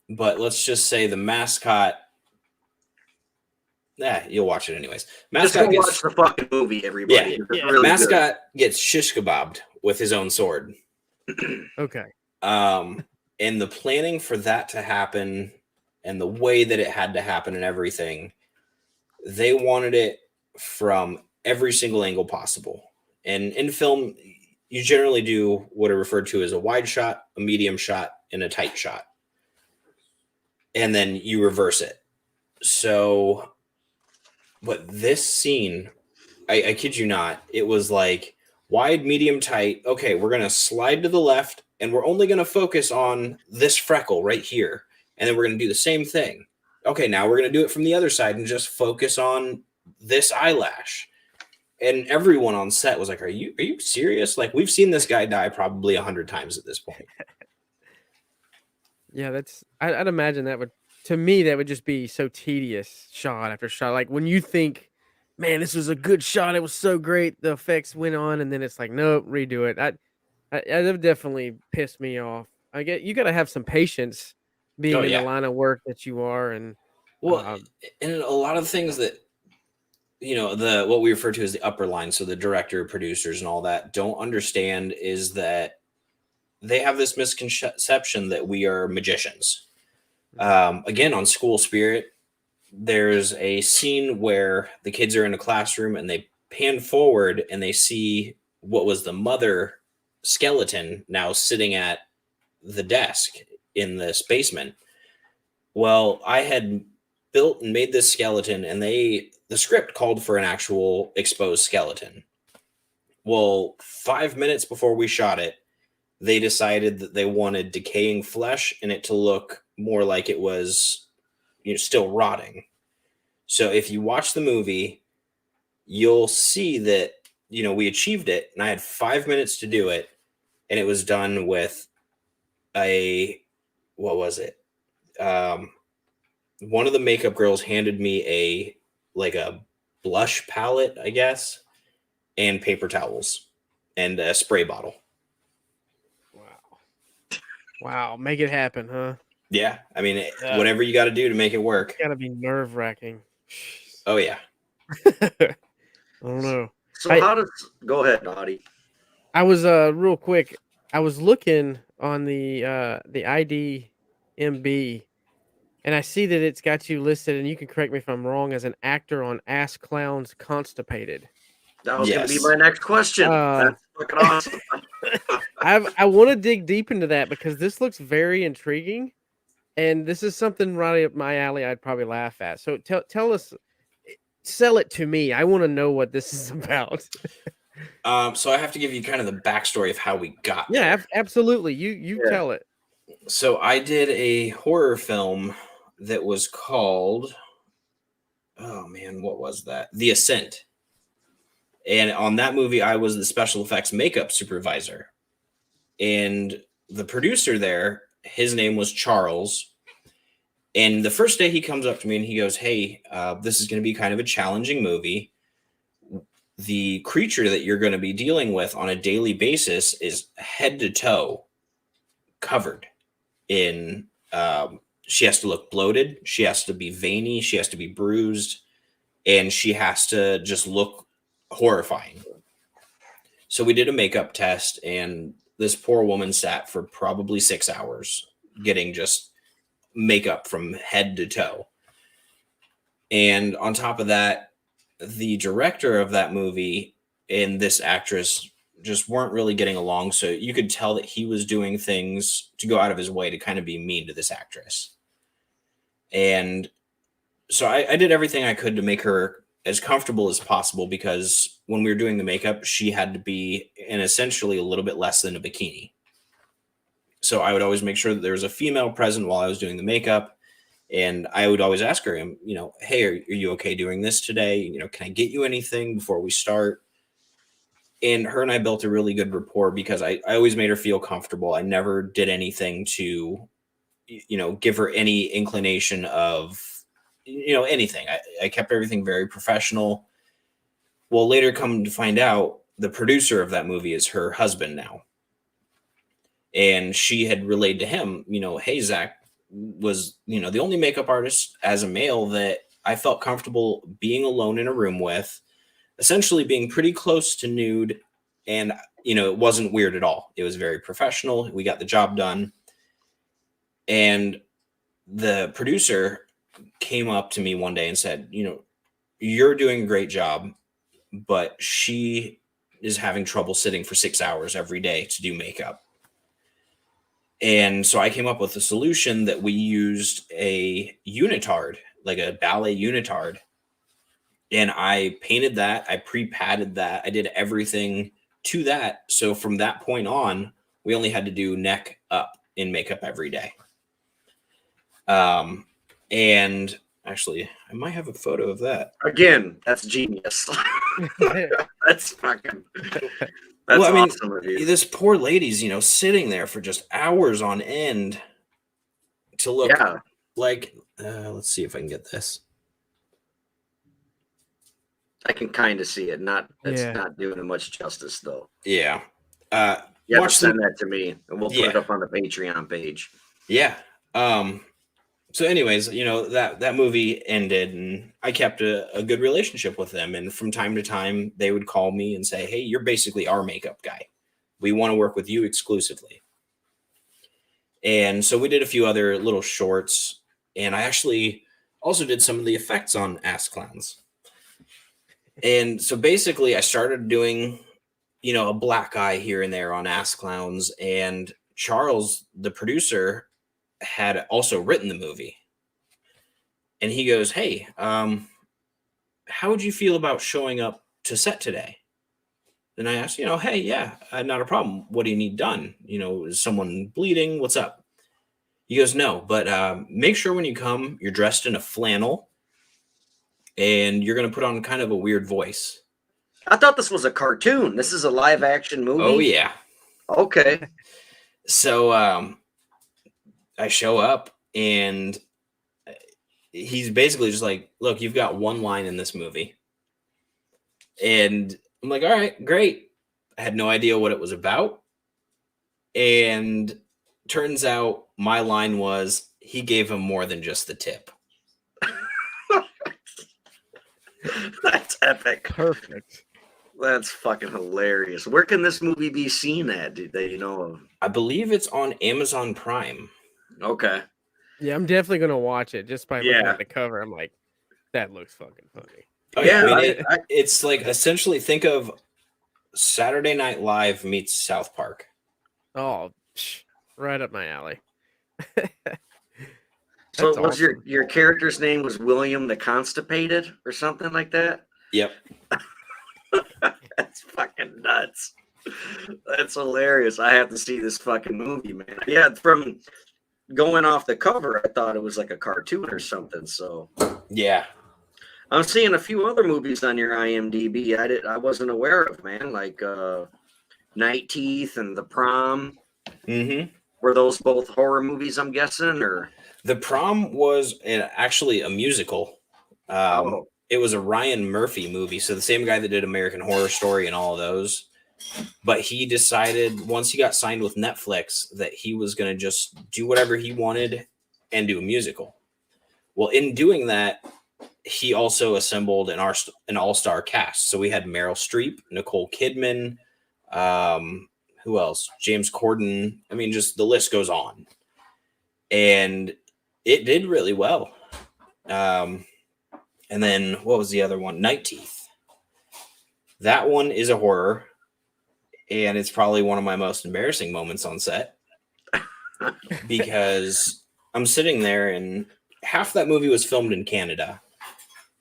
S3: But let's just say the mascot. You'll watch it anyways.
S1: Mascot just watch the fucking movie, everybody.
S3: Yeah.
S1: Really
S3: mascot gets shish kebabbed with his own sword.
S2: Okay.
S3: And the planning for that to happen and the way that it had to happen and everything, they wanted it from every single angle possible. And in film, you generally do what are referred to as a wide shot, a medium shot, and a tight shot. And then you reverse it. So, but this scene, I kid you not, it was like wide, medium, tight. Okay, we're going to slide to the left, and we're only going to focus on this freckle right here. And then we're going to do the same thing. Okay, now we're going to do it from the other side and just focus on this eyelash. And everyone on set was like, are you serious? Like, we've seen this guy die probably 100 times at this point.
S2: Yeah, I'd imagine that would, to me, that would just be so tedious, shot after shot. Like when you think, man, this was a good shot, it was so great, the effects went on, and then it's like, nope, redo it. That would definitely piss me off. I get you got to have some patience being in the line of work that you are, and
S3: and a lot of things that what we refer to as the upper line, so the director, producers, and all that don't understand is that they have this misconception that we are magicians. Again, on School Spirit, there's a scene where the kids are in a classroom and they pan forward and they see what was the mother skeleton now sitting at the desk in this basement. Well, I had built and made this skeleton, and the script called for an actual exposed skeleton. Well, 5 minutes before we shot it, they decided that they wanted decaying flesh and it to look more like it was, still rotting. So if you watch the movie, you'll see that, we achieved it, and I had 5 minutes to do it, and it was done with what was it? One of the makeup girls handed me a blush palette, I guess, and paper towels and a spray bottle.
S2: Wow. Make it happen, huh?
S3: Yeah. I mean, whatever you got to do to make it work.
S2: It's got to be nerve-wracking.
S3: Oh, yeah.
S2: I don't know.
S1: So go ahead, Naughty.
S2: I was real quick. I was looking on the IDMB, and I see that it's got you listed, and you can correct me if I'm wrong, as an actor on Ass Clowns Constipated.
S1: That was going to be my next question. That's fucking awesome.
S2: I want to dig deep into that because this looks very intriguing, and this is something right up my alley. I'd probably laugh at. So tell us, sell it to me. I want to know what this is about.
S3: So I have to give you kind of the backstory of how we got there.
S2: Yeah, absolutely. You tell it.
S3: So I did a horror film that was called, oh man, what was that? The Ascent. And on that movie, I was the special effects makeup supervisor. And the producer there, his name was Charles. And the first day he comes up to me and he goes, hey, this is going to be kind of a challenging movie. The creature that you're going to be dealing with on a daily basis is head to toe covered in, she has to look bloated. She has to be veiny. She has to be bruised. And she has to just look horrifying. So we did a makeup test, and this poor woman sat for probably 6 hours getting just makeup from head to toe. And on top of that, the director of that movie and this actress just weren't really getting along. So you could tell that he was doing things to go out of his way to kind of be mean to this actress. And so I did everything I could to make her as comfortable as possible, because when we were doing the makeup, she had to be in essentially a little bit less than a bikini. So I would always make sure that there was a female present while I was doing the makeup. And I would always ask her, hey, are you okay doing this today? Can I get you anything before we start? And her and I built a really good rapport because I always made her feel comfortable. I never did anything to, give her any inclination of, anything. I kept everything very professional. Well, later come to find out, the producer of that movie is her husband now. And she had relayed to him, hey, Zack was, the only makeup artist as a male that I felt comfortable being alone in a room with, essentially being pretty close to nude. And, it wasn't weird at all. It was very professional. We got the job done. And the producer came up to me one day and said, you're doing a great job, but she is having trouble sitting for 6 hours every day to do makeup. And so I came up with a solution that we used a unitard, like a ballet unitard. And I painted that. I pre-padded that. I did everything to that. So from that point on, we only had to do neck up in makeup every day. And actually, I might have a photo of that.
S1: Again, that's genius. That's fucking... That's awesome of you.
S3: This poor lady's, sitting there for just hours on end to look like, let's see if I can get this.
S1: I can kind of see it. It's not doing it much justice, though.
S3: Yeah.
S1: You have to send that to me, and we'll put it up on the Patreon page.
S3: Yeah. So anyways, that movie ended, and I kept a good relationship with them. And from time to time, they would call me and say, hey, you're basically our makeup guy. We want to work with you exclusively. And so we did a few other little shorts, and I actually also did some of the effects on Ass Clowns. And so basically I started doing, a black eye here and there on Ass Clowns, and Charles, the producer, had also written the movie. And he goes, hey, how would you feel about showing up to set today? And I asked, hey, yeah, not a problem. What do you need done? Is someone bleeding? What's up? He goes, no, but make sure when you come, you're dressed in a flannel and you're going to put on kind of a weird voice.
S1: I thought this was a cartoon. This is a live action movie.
S3: Oh, yeah.
S1: Okay.
S3: So I show up, and he's basically just like, look, you've got one line in this movie. And I'm like, all right, great. I had no idea what it was about. And turns out my line was, he gave him more than just the tip.
S1: That's epic.
S2: Perfect.
S1: That's fucking hilarious. Where can this movie be seen at? That you know of?
S3: I believe it's on Amazon Prime.
S1: Okay.
S2: Yeah, I'm definitely gonna watch it just by looking at the cover. I'm like, that looks fucking funny.
S3: Oh, yeah, it's like essentially think of Saturday Night Live meets South Park.
S2: Oh, right up my alley.
S1: So was awesome. your character's name was William the Constipated or something like that?
S3: Yep.
S1: That's fucking nuts. That's hilarious. I have to see this fucking movie, man. Yeah, from going off the cover, I thought it was like a cartoon or something. So
S3: yeah,
S1: I'm seeing a few other movies on your IMDb. I wasn't aware of, man. Like Night Teeth and The Prom.
S3: Mm-hmm.
S1: Were those both horror movies? I'm guessing, or
S3: The Prom was actually a musical. It was a Ryan Murphy movie, so the same guy that did American Horror Story and all of those. But he decided once he got signed with Netflix that he was going to just do whatever he wanted and do a musical. Well, in doing that, he also assembled an all-star cast. So we had Meryl Streep, Nicole Kidman, who else? James Corden. I mean, just the list goes on. And it did really well. And then what was the other one? Night Teeth. That one is a horror. And it's probably one of my most embarrassing moments on set. Because I'm sitting there, and half that movie was filmed in Canada.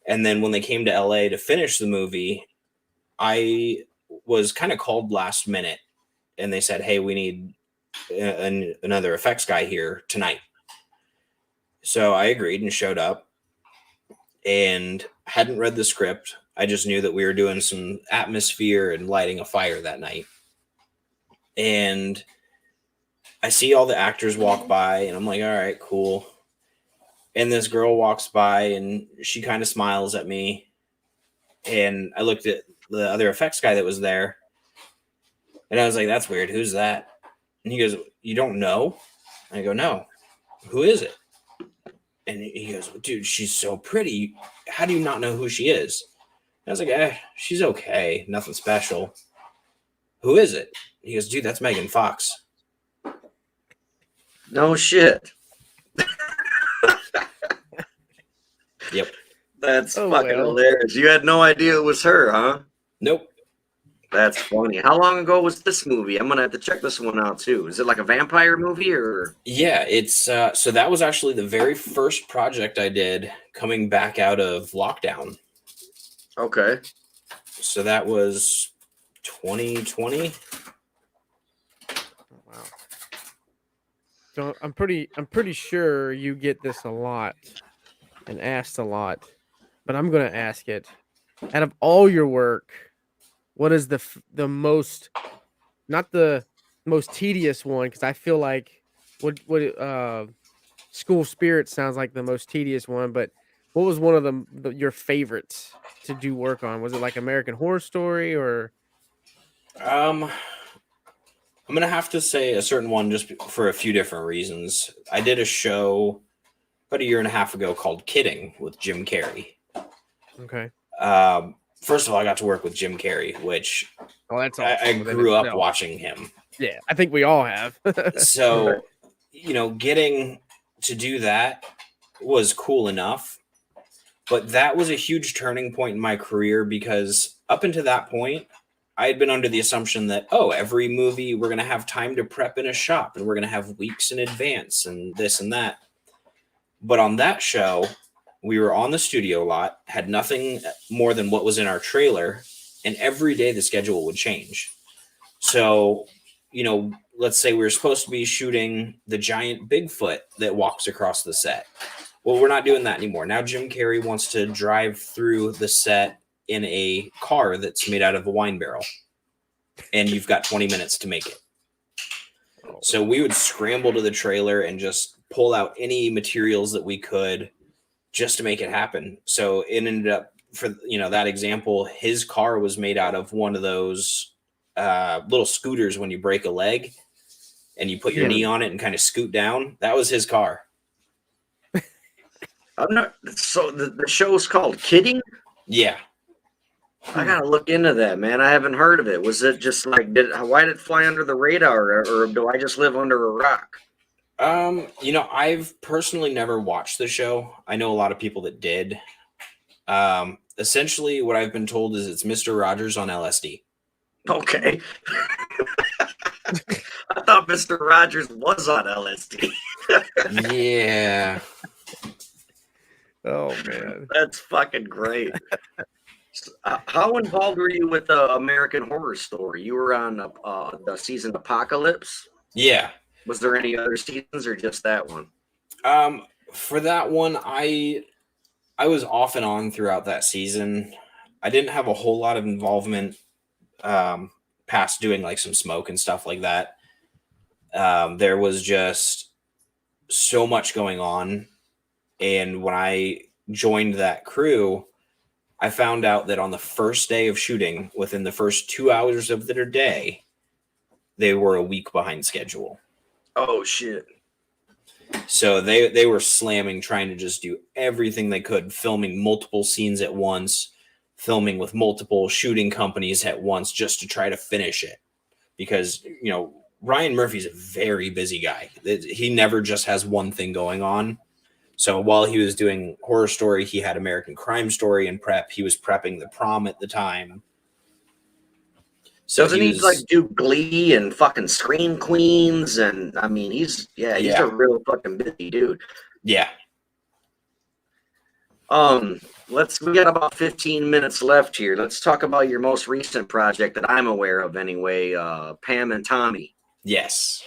S3: And then when they came to LA to finish the movie, I was kind of called last minute. And they said, hey, we need another effects guy here tonight. So I agreed and showed up. And hadn't read the script. I just knew that we were doing some atmosphere and lighting a fire that night. And I see all the actors walk by, and I'm like, all right, cool. And this girl walks by, and she kind of smiles at me. And I looked at the other effects guy that was there. And I was like, that's weird. Who's that? And he goes, you don't know? And I go, no. Who is it? And he goes, dude, she's so pretty. How do you not know who she is? And I was like, she's okay. Nothing special. Who is it? He goes, dude, that's Megan Fox.
S1: No shit.
S3: Yep.
S1: That's fucking hilarious. You had no idea it was her, huh?
S3: Nope.
S1: That's funny. How long ago was this movie? I'm gonna have to check this one out too. Is it like a vampire movie or?
S3: Yeah, it's so that was actually the very first project I did coming back out of lockdown.
S1: Okay.
S3: So that was 2020.
S2: Wow. So I'm pretty sure you get this a lot and asked a lot, but I'm gonna ask it. Out of all your work, what is the most, not the most tedious one? Because I feel like what School Spirit sounds like the most tedious one, but what was one of your favorites to do work on? Was it like American Horror Story or?
S3: I'm gonna have to say a certain one just for a few different reasons. I did a show about a year and a half ago called Kidding with Jim Carrey.
S2: Okay.
S3: First of all, I got to work with Jim Carrey, which
S2: that's awesome.
S3: I grew up watching him.
S2: Yeah, I think we all have.
S3: So, getting to do that was cool enough, but that was a huge turning point in my career because up until that point, I had been under the assumption that, every movie we're going to have time to prep in a shop and we're going to have weeks in advance and this and that. But on that show, we were on the studio lot, had nothing more than what was in our trailer, and every day the schedule would change. So, let's say we were supposed to be shooting the giant Bigfoot that walks across the set. Well, we're not doing that anymore. Now Jim Carrey wants to drive through the set in a car that's made out of a wine barrel, and you've got 20 minutes to make it. So we would scramble to the trailer and just pull out any materials that we could just to make it happen. So it ended up, for that example, his car was made out of one of those little scooters when you break a leg and you put your knee on it and kind of scoot down. That was his car.
S1: So the show's called Kidding?
S3: Yeah.
S1: I gotta look into that, man. I haven't heard of it. Was it just like, why did it fly under the radar, or do I just live under a rock?
S3: I've personally never watched the show. I know a lot of people that did. Essentially, what I've been told is it's Mr. Rogers on LSD.
S1: Okay. I thought Mr. Rogers was on LSD.
S3: Yeah.
S2: Oh, man.
S1: That's fucking great. How involved were you with American Horror Story? You were on the season Apocalypse?
S3: Yeah.
S1: Was there any other seasons or just that one?
S3: For that one, I was off and on throughout that season. I didn't have a whole lot of involvement past doing like some smoke and stuff like that. There was just so much going on. And when I joined that crew, I found out that on the first day of shooting, within the first 2 hours of their day, they were a week behind schedule.
S1: Oh, shit.
S3: So they were slamming, trying to just do everything they could, filming multiple scenes at once, filming with multiple shooting companies at once just to try to finish it. Because, Ryan Murphy's a very busy guy. He never just has one thing going on. So while he was doing Horror Story, he had American Crime Story in prep. He was prepping The Prom at the time. So
S1: doesn't he like do Glee and fucking Scream Queens? And I mean, he's a real fucking busy dude.
S3: Yeah.
S1: We got about 15 minutes left here. Let's talk about your most recent project that I'm aware of anyway, Pam and Tommy.
S3: Yes.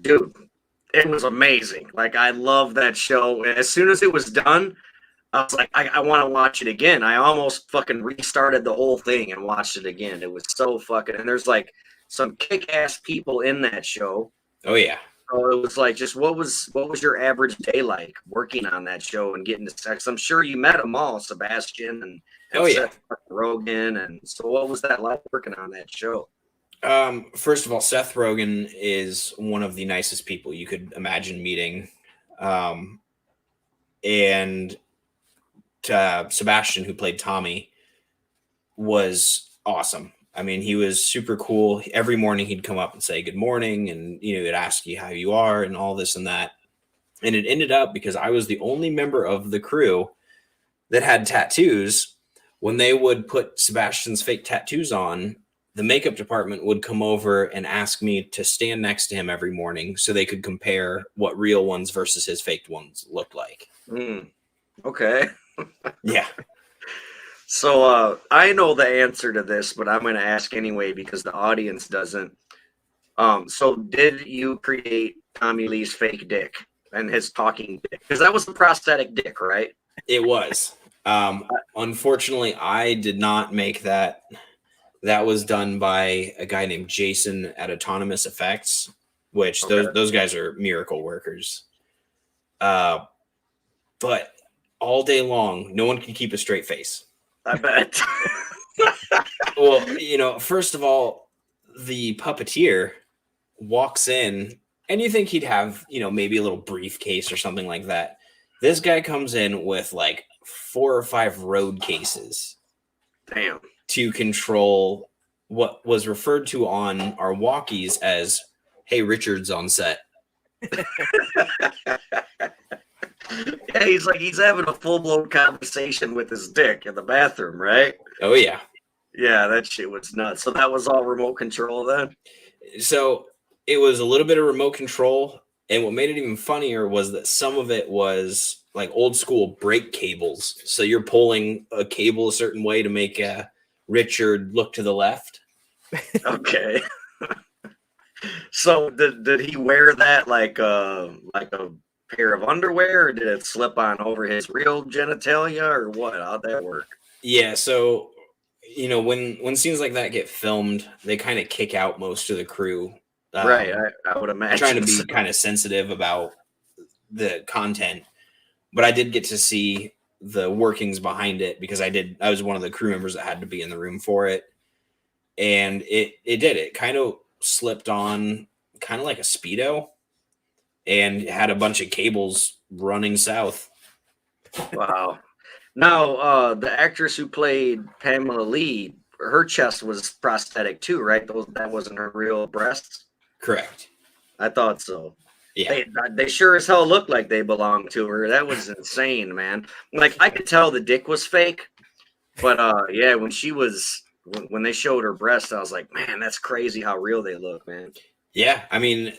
S1: Dude, it was amazing. Like, I love that show. As soon as it was done, I was like, I want to watch it again. I almost fucking restarted the whole thing and watched it again. It was so fucking, and there's like some kick-ass people in that show.
S3: Oh, yeah.
S1: So it was like, just what was your average day like working on that show and getting to sex? I'm sure you met them all, Sebastian and
S3: Oh, yeah.
S1: Seth Rogen, and so what was that like working on that show?
S3: First of all, Seth Rogen is one of the nicest people you could imagine meeting. And Sebastian, who played Tommy, was awesome. I mean, he was super cool. Every morning he'd come up and say good morning, and he'd ask you how you are and all this and that. And it ended up because I was the only member of the crew that had tattoos. When they would put Sebastian's fake tattoos on, the makeup department would come over and ask me to stand next to him every morning so they could compare what real ones versus his faked ones looked like.
S1: Okay.
S3: Yeah.
S1: So I know the answer to this, but I'm going to ask anyway because the audience doesn't. So did you create Tommy Lee's fake dick and his talking dick? Because that was a prosthetic dick, right?
S3: It was. Unfortunately, I did not make that. That was done by a guy named Jason at Autonomous Effects, which those guys are miracle workers. But all day long, no one can keep a straight face.
S1: I bet.
S3: Well, first of all, the puppeteer walks in, and you think he'd have, maybe a little briefcase or something like that. This guy comes in with like 4 or 5 road cases.
S1: Damn.
S3: To control what was referred to on our walkies as, "Hey, Richard's on set."
S1: Yeah, he's having a full-blown conversation with his dick in the bathroom, right?
S3: Oh, yeah.
S1: Yeah, that shit was nuts. So that was all remote control then?
S3: So it was a little bit of remote control. And what made it even funnier was that some of it was like old school brake cables. So you're pulling a cable a certain way to make Richard look to the left.
S1: Okay. So did he wear that like a pair of underwear, or did it slip on over his real genitalia, or what? How'd that work?
S3: Yeah, so when scenes like that get filmed, they kind of kick out most of the crew.
S1: Right, I would imagine.
S3: Trying to be kind of sensitive about the content, but I did get to see the workings behind it because I was one of the crew members that had to be in the room for it, and it kind of slipped on kind of like a Speedo and had a bunch of cables running south.
S1: Wow. Now, the actress who played Pamela Lee, her chest was prosthetic too, right? That wasn't her real breasts?
S3: Correct.
S1: I thought so.
S3: Yeah.
S1: They sure as hell looked like they belonged to her. That was insane, man. Like, I could tell the dick was fake, but yeah, when they showed her breasts, I was like, man, that's crazy how real they look, man.
S3: Yeah, I mean,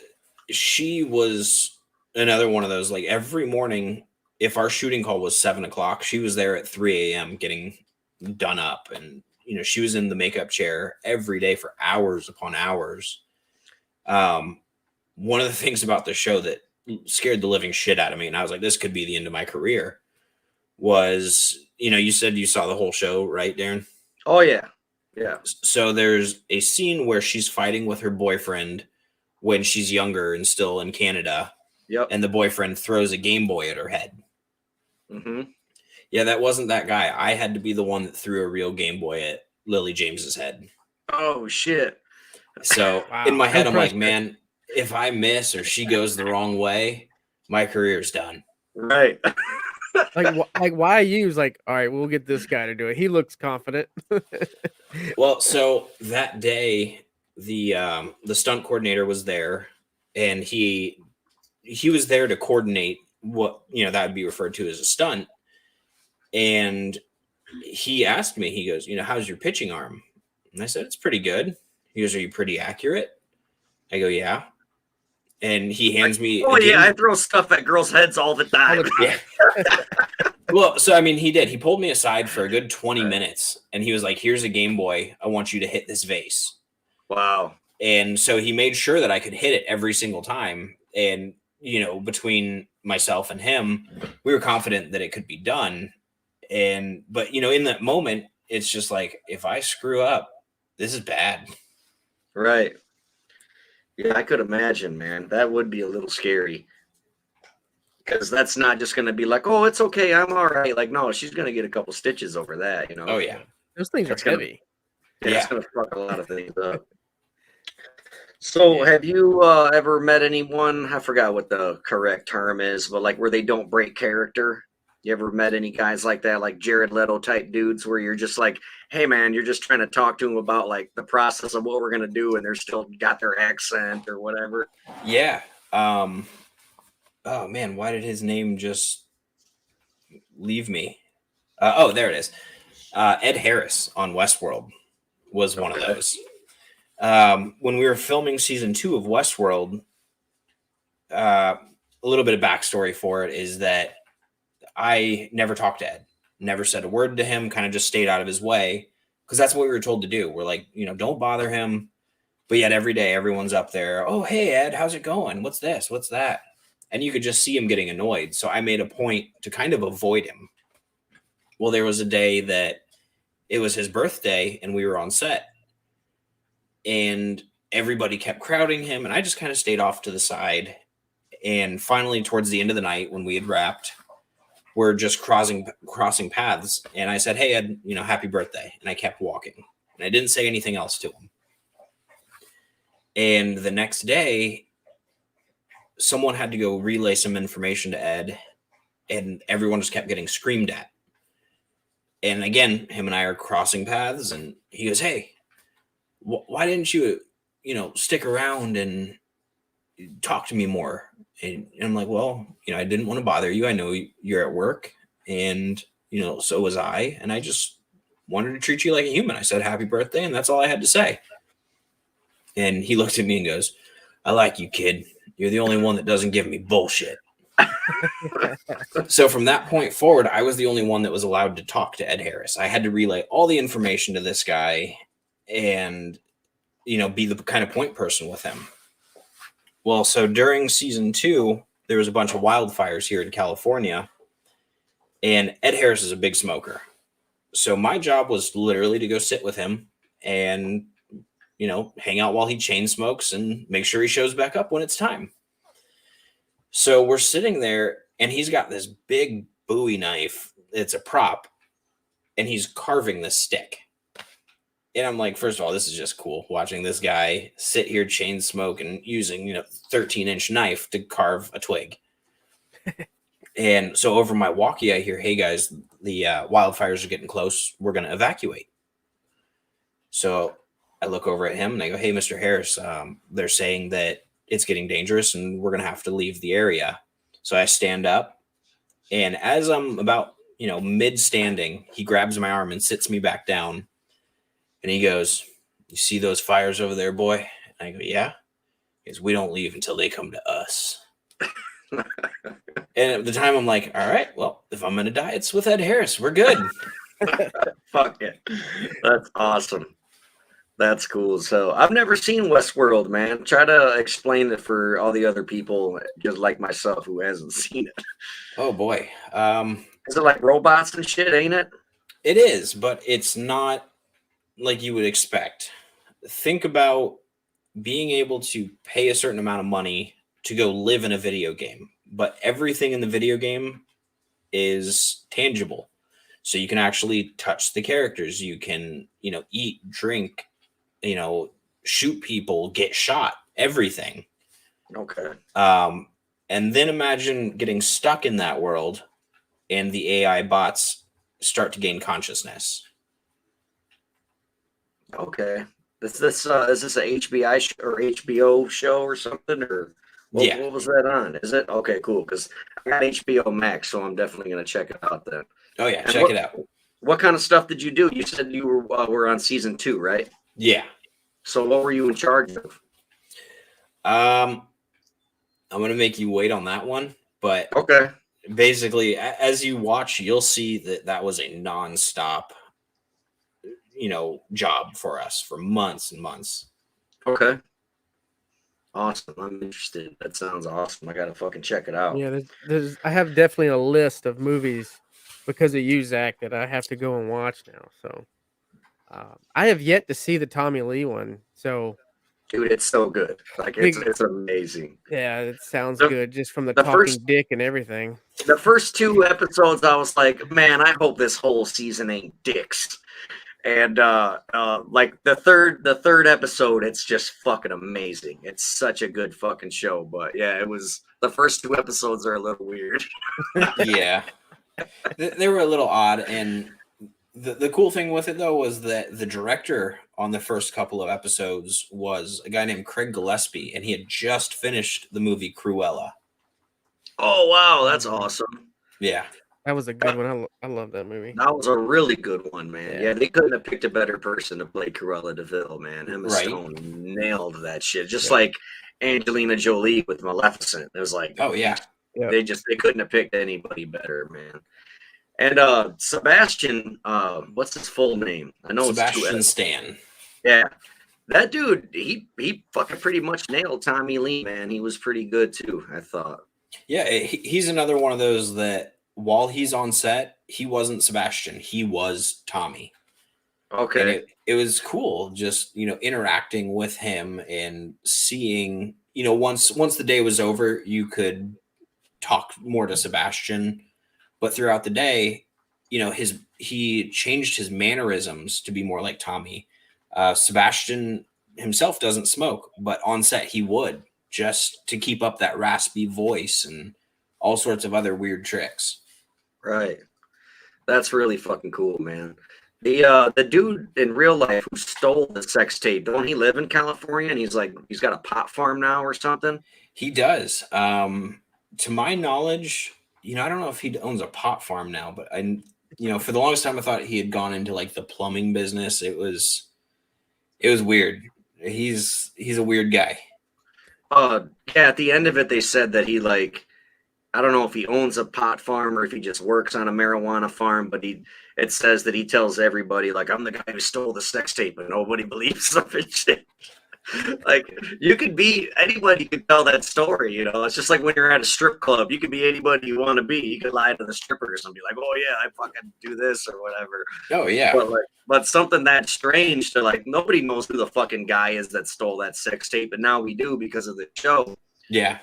S3: she was another one of those, like every morning, if our shooting call was 7:00, she was there at 3 a.m. getting done up. And, she was in the makeup chair every day for hours upon hours. One of the things about the show that scared the living shit out of me, and I was like, this could be the end of my career, was, you said you saw the whole show, right, Darren?
S1: Oh, yeah. Yeah.
S3: So there's a scene where she's fighting with her boyfriend when she's younger and still in Canada.
S1: Yep.
S3: And the boyfriend throws a Game Boy at her head.
S1: Mm-hmm.
S3: Yeah, that wasn't that guy. I had to be the one that threw a real Game Boy at Lily James's head.
S1: Oh, shit.
S3: So
S2: Wow.
S3: in my head, I'm like, man, if I miss or she goes the wrong way, my career's done.
S1: Right.
S2: like why use like, all right, we'll get this guy to do it. He looks confident.
S3: Well, so that day, the stunt coordinator was there, and he was there to coordinate what that would be referred to as a stunt. And he asked me, he goes, how's your pitching arm? And I said, it's pretty good. He goes, are you pretty accurate? I go, yeah. And he hands me.
S1: Oh, yeah, I throw stuff at girls' heads all the time.
S3: Yeah. Well, so I mean, he did. He pulled me aside for a good 20 minutes, and he was like, here's a Game Boy. I want you to hit this vase.
S1: Wow.
S3: And so he made sure that I could hit it every single time. And, between myself and him, we were confident that it could be done. But in that moment, it's just like, if I screw up, this is bad.
S1: Right. Yeah, I could imagine, man. That would be a little scary because that's not just going to be like, oh, it's okay, I'm all right. Like, no, she's going to get a couple stitches over that, you
S3: Oh
S1: know.
S3: yeah,
S2: Those things are
S1: That's gonna,
S2: heavy.
S1: yeah, it's
S3: yeah.
S1: going to fuck a lot of things up. So,
S2: Yeah.
S1: have you ever met anyone? I forgot what the correct term is, but like where they don't break character. You ever met any guys like that, like Jared Leto type dudes, where you're just like, hey man, you're just trying to talk to them about like the process of what we're gonna do, and they're still got their accent or whatever.
S3: Yeah. Oh man, why did his name just leave me? Oh, there it is. Ed Harris on Westworld was one of
S1: Okay.
S3: those. When we were filming season 2 of Westworld, a little bit of backstory for it is that I never talked to Ed, never said a word to him, kind of just stayed out of his way because that's what we were told to do. We're like, don't bother him. But yet every day, everyone's up there. Oh, hey, Ed, how's it going? What's this? What's that? And you could just see him getting annoyed. So I made a point to kind of avoid him. Well, there was a day that it was his birthday and we were on set and everybody kept crowding him. And I just kind of stayed off to the side. And finally, towards the end of the night, when we had wrapped, we're just crossing paths. And I said, hey, Ed, happy birthday. And I kept walking. And I didn't say anything else to him. And the next day, someone had to go relay some information to Ed, and everyone just kept getting screamed at. And again, him and I are crossing paths, and he goes, hey, why didn't you, stick around and talk to me more? And I'm like, well, I didn't want to bother you. I know you're at work, and, so was I. And I just wanted to treat you like a human. I said, happy birthday, and that's all I had to say. And he looked at me and goes, I like you, kid. You're the only one that doesn't give me bullshit. So from that point forward, I was the only one that was allowed to talk to Ed Harris. I had to relay all the information to this guy and, be the kind of point person with him. Well, so during season 2, there was a bunch of wildfires here in California, and Ed Harris is a big smoker. So my job was literally to go sit with him and hang out while he chain smokes and make sure he shows back up when it's time. So we're sitting there and he's got this big Bowie knife. It's a prop and he's carving this stick. And I'm like, first of all, this is just cool watching this guy sit here, chain smoke and using, 13-inch knife to carve a twig. And so over my walkie, I hear, hey guys, the wildfires are getting close. We're going to evacuate. So I look over at him and I go, hey, Mr. Harris, they're saying that it's getting dangerous and we're going to have to leave the area. So I stand up, and as I'm about, mid standing, he grabs my arm and sits me back down. And he goes, you see those fires over there, boy? And I go, yeah. He goes, we don't leave until they come to us. And at the time I'm like, all right, well, if I'm going to die, it's with Ed Harris. We're good.
S1: Fuck it. That's awesome. That's cool. So I've never seen Westworld, man. Try to explain it for all the other people, just like myself, who hasn't seen it.
S3: Oh boy.
S1: Is it like robots and shit? Ain't it?
S3: It is, but it's not like you would expect. Think about being able to pay a certain amount of money to go live in a video game, but everything in the video game is tangible. So you can actually touch the characters. You can, eat, drink, shoot people, get shot, everything.
S1: Okay.
S3: And then imagine getting stuck in that world and the AI bots start to gain consciousness.
S1: Okay. Is this a HBI or HBO show or something, or
S3: Yeah.
S1: what was that on? Is it okay? Cool, because I got HBO Max, so I'm definitely gonna check it out then.
S3: Oh yeah,
S1: And
S3: check it out.
S1: What kind of stuff did you do? You said you were on season 2, right?
S3: Yeah.
S1: So what were you in charge of?
S3: I'm gonna make you wait on that one, but
S1: Okay.
S3: basically, as you watch, you'll see that was a nonstop, job for us for months and months.
S1: Okay. Awesome. I'm interested. That sounds awesome. I gotta fucking check it out.
S2: Yeah, I have definitely a list of movies because of you, Zach, that I have to go and watch now. So I have yet to see the Tommy Lee one. So
S1: Dude, it's so good. Like it's amazing.
S2: Yeah, it sounds
S1: The,
S2: good just from the
S1: the
S2: talking
S1: first
S2: dick and everything.
S1: the first two episodes, I was like, man, I hope this whole season ain't dicks. And like the third episode, it's just fucking amazing. It's such a good fucking show. But yeah, it was the first two episodes are a little weird.
S3: Yeah, they were a little odd, and the cool thing with it though was that the director on the first couple of episodes was a guy named Craig Gillespie, and he had just finished the movie Cruella.
S1: Oh wow, that's awesome.
S3: Yeah.
S2: That was a good one. I love that movie.
S1: That was a really good one, man.
S2: Yeah.
S1: Yeah, they couldn't have picked a better person to play Cruella DeVille, man. Emma
S3: Right.
S1: Stone nailed that shit. Just like Angelina Jolie with Maleficent. It was like,
S3: Oh yeah.
S1: they couldn't have picked anybody better, man. And Sebastian, what's his full name? I know
S3: Sebastian
S1: it's
S3: Stan.
S1: Yeah. That dude, he fucking pretty much nailed Tommy Lee, man. He was pretty good too, I thought.
S3: Yeah, he's another one of those that while he's on set, he wasn't Sebastian. He was Tommy.
S1: Okay.
S3: And it was cool just, interacting with him and seeing, once the day was over, you could talk more to Sebastian. But throughout the day, he changed his mannerisms to be more like Tommy. Sebastian himself doesn't smoke, but on set he would, just to keep up that raspy voice and all sorts of other weird tricks.
S1: Right. That's really fucking cool, man. The dude in real life who stole the sex tape, don't he live in California and he's got a pot farm now or something?
S3: He does. To my knowledge, I don't know if he owns a pot farm now, but for the longest time I thought he had gone into like the plumbing business. It was weird. He's a weird guy.
S1: Yeah, at the end of it they said that he I don't know if he owns a pot farm or if he just works on a marijuana farm, but it says that he tells everybody I'm the guy who stole the sex tape and nobody believes him and shit. Anybody could tell that story, It's just like when you're at a strip club, you could be anybody you want to be. You could lie to the strippers and be like, "Oh yeah, I fucking do this or whatever."
S3: Oh yeah.
S1: But something that strange to nobody knows who the fucking guy is that stole that sex tape, and now we do because of the show.
S3: Yeah.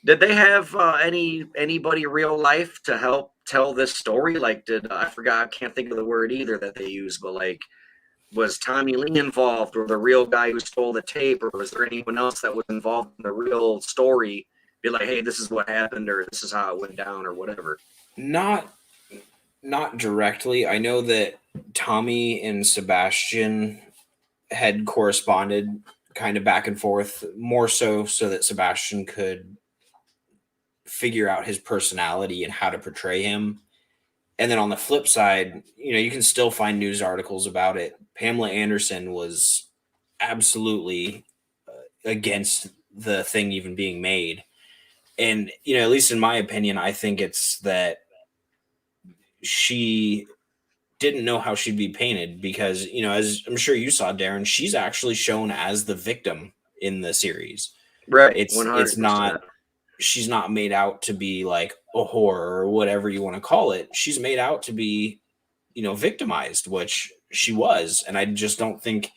S1: Did they have anybody real life to help tell this story? I forgot, I can't think of the word either that they use, but was Tommy Lee involved or the real guy who stole the tape, or was there anyone else that was involved in the real story? Be like, hey, this is what happened, or this is how it went down, or whatever.
S3: Not directly. I know that Tommy and Sebastian had corresponded kind of back and forth, more so that Sebastian could figure out his personality and how to portray him. And then on the flip side, you can still find news articles about it. Pamela Anderson was absolutely against the thing even being made. And, at least in my opinion, I think it's that she didn't know how she'd be painted because, as I'm sure you saw, Darren, she's actually shown as the victim in the series.
S1: Right.
S3: It's
S1: 100%.
S3: not, she's not made out to be like a whore or whatever you want to call it. She's made out to be, victimized, which she was. And I just don't think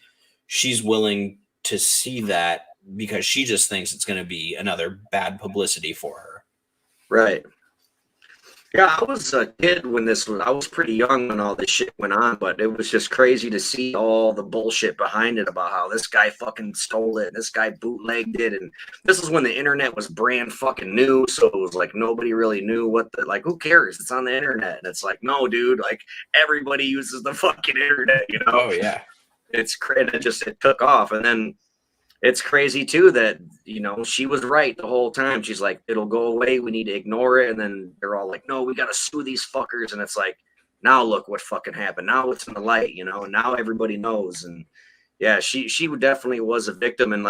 S3: she's willing to see that because she just thinks it's going to be another bad publicity for her.
S1: Right. Yeah, I was a kid when I was pretty young when all this shit went on, but it was just crazy to see all the bullshit behind it about how this guy fucking stole it, this guy bootlegged it, and this is when the internet was brand fucking new, so it was nobody really knew who cares? It's on the internet. And it's no, dude, everybody uses the fucking internet,
S3: Oh yeah.
S1: It's crazy. It took off, and then it's crazy too that she was right the whole time. She's like, it'll go away, we need to ignore it, and then they're all like, no, we gotta sue these fuckers. And it's now look what fucking happened. Now it's in the light, and now everybody knows. And yeah, she definitely was a victim, and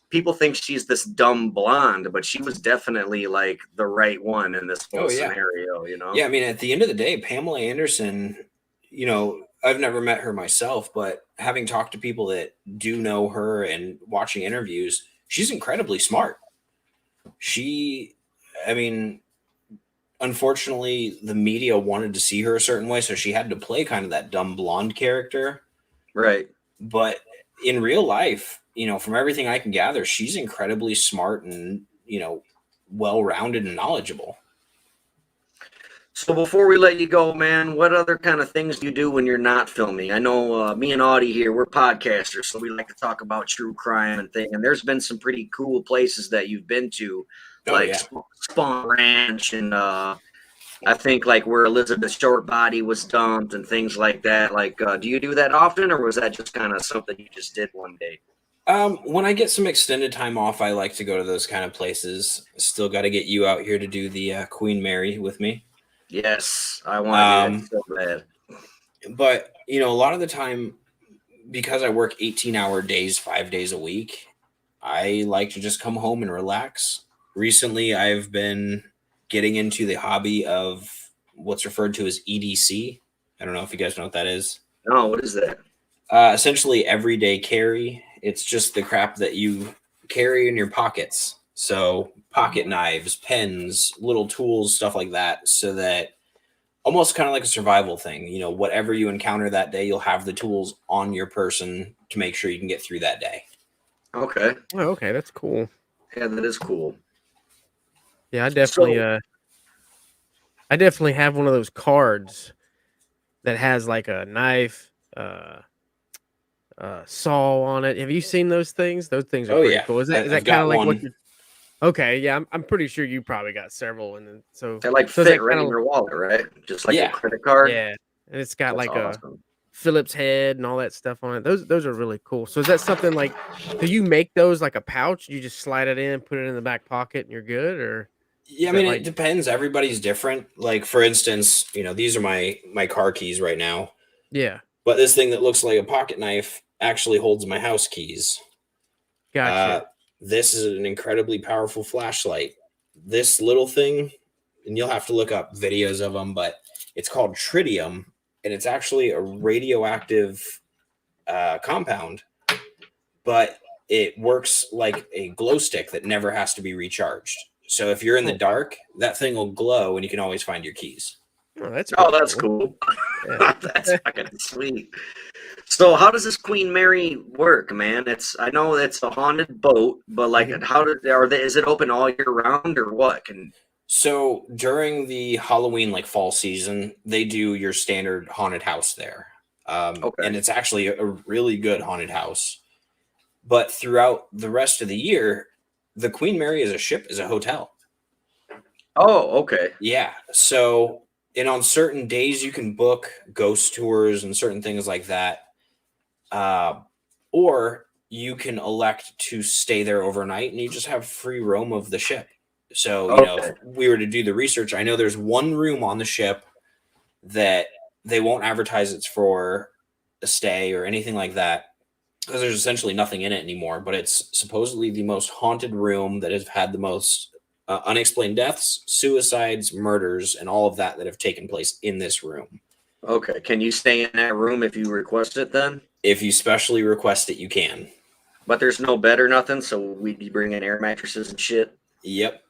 S1: people think she's this dumb blonde, but she was definitely the right one in this whole scenario.
S3: Yeah, I mean, at the end of the day, Pamela Anderson, I've never met her myself, but having talked to people that do know her and watching interviews, she's incredibly smart. Unfortunately, the media wanted to see her a certain way, so she had to play kind of that dumb blonde character.
S1: Right.
S3: But in real life, from everything I can gather, she's incredibly smart and, well-rounded and knowledgeable.
S1: So before we let you go, man, what other kind of things do you do when you're not filming? I know me and Audie here, we're podcasters, so we like to talk about true crime and thing. And there's been some pretty cool places that you've been to, like Spawn Ranch and I think like where Elizabeth Shortbody was dumped and things like that. Like, do you do that often, or was that just kind of something you just did one day?
S3: When I get some extended time off, I like to go to those kind of places. Still got to get you out here to do the Queen Mary with me.
S1: Yes, I want to do that so bad.
S3: But, a lot of the time, because I work 18-hour days, 5 days a week, I like to just come home and relax. Recently, I've been getting into the hobby of what's referred to as EDC. I don't know if you guys know what that is.
S1: No, what is that?
S3: Essentially, everyday carry. It's just the crap that you carry in your pockets. So pocket knives, pens, little tools, stuff like that, so that almost kind of like a survival thing. Whatever you encounter that day, you'll have the tools on your person to make sure you can get through that day.
S1: Okay.
S2: Oh, okay, that's cool.
S1: Yeah, that is cool.
S2: Yeah, I definitely have one of those cards that has like a knife, saw on it. Have you seen those things? Those things are pretty cool. Is that kind of like what you're... Okay, yeah, I'm pretty sure you probably got several, and then
S1: they like fit right in your wallet, right? Just like a credit card.
S2: Yeah, and it's got like a Phillips head and all that stuff on it. Those are really cool. So is that something like? Do you make those like a pouch? You just slide it in, put it in the back pocket, and you're good, or?
S3: Yeah, I mean, it depends. Everybody's different. Like, for instance, these are my car keys right now.
S2: Yeah.
S3: But this thing that looks like a pocket knife actually holds my house keys.
S2: Gotcha.
S3: This is an incredibly powerful flashlight. This little thing, and you'll have to look up videos of them, but it's called tritium, and it's actually a radioactive compound, but it works like a glow stick that never has to be recharged. So if you're in the dark, that thing will glow, and you can always find your keys.
S2: Oh, that's
S1: cool. Yeah. That's fucking sweet. So how does this Queen Mary work, man? I know it's a haunted boat, but like, is it open all year round or what?
S3: So during the Halloween, like fall season, they do your standard haunted house there. And it's actually a really good haunted house. But throughout the rest of the year, the Queen Mary is a hotel.
S1: Oh, okay.
S3: Yeah. So, and on certain days you can book ghost tours and certain things like that. Or you can elect to stay there overnight and you just have free roam of the ship. So, if we were to do the research, I know there's one room on the ship that they won't advertise it's for a stay or anything like that, because there's essentially nothing in it anymore, but it's supposedly the most haunted room that has had the most unexplained deaths, suicides, murders, and all of that have taken place in this room.
S1: Okay. Can you stay in that room if you request it then?
S3: If you specially request it, you can.
S1: But there's no bed or nothing, so we'd be bringing air mattresses and shit?
S3: Yep.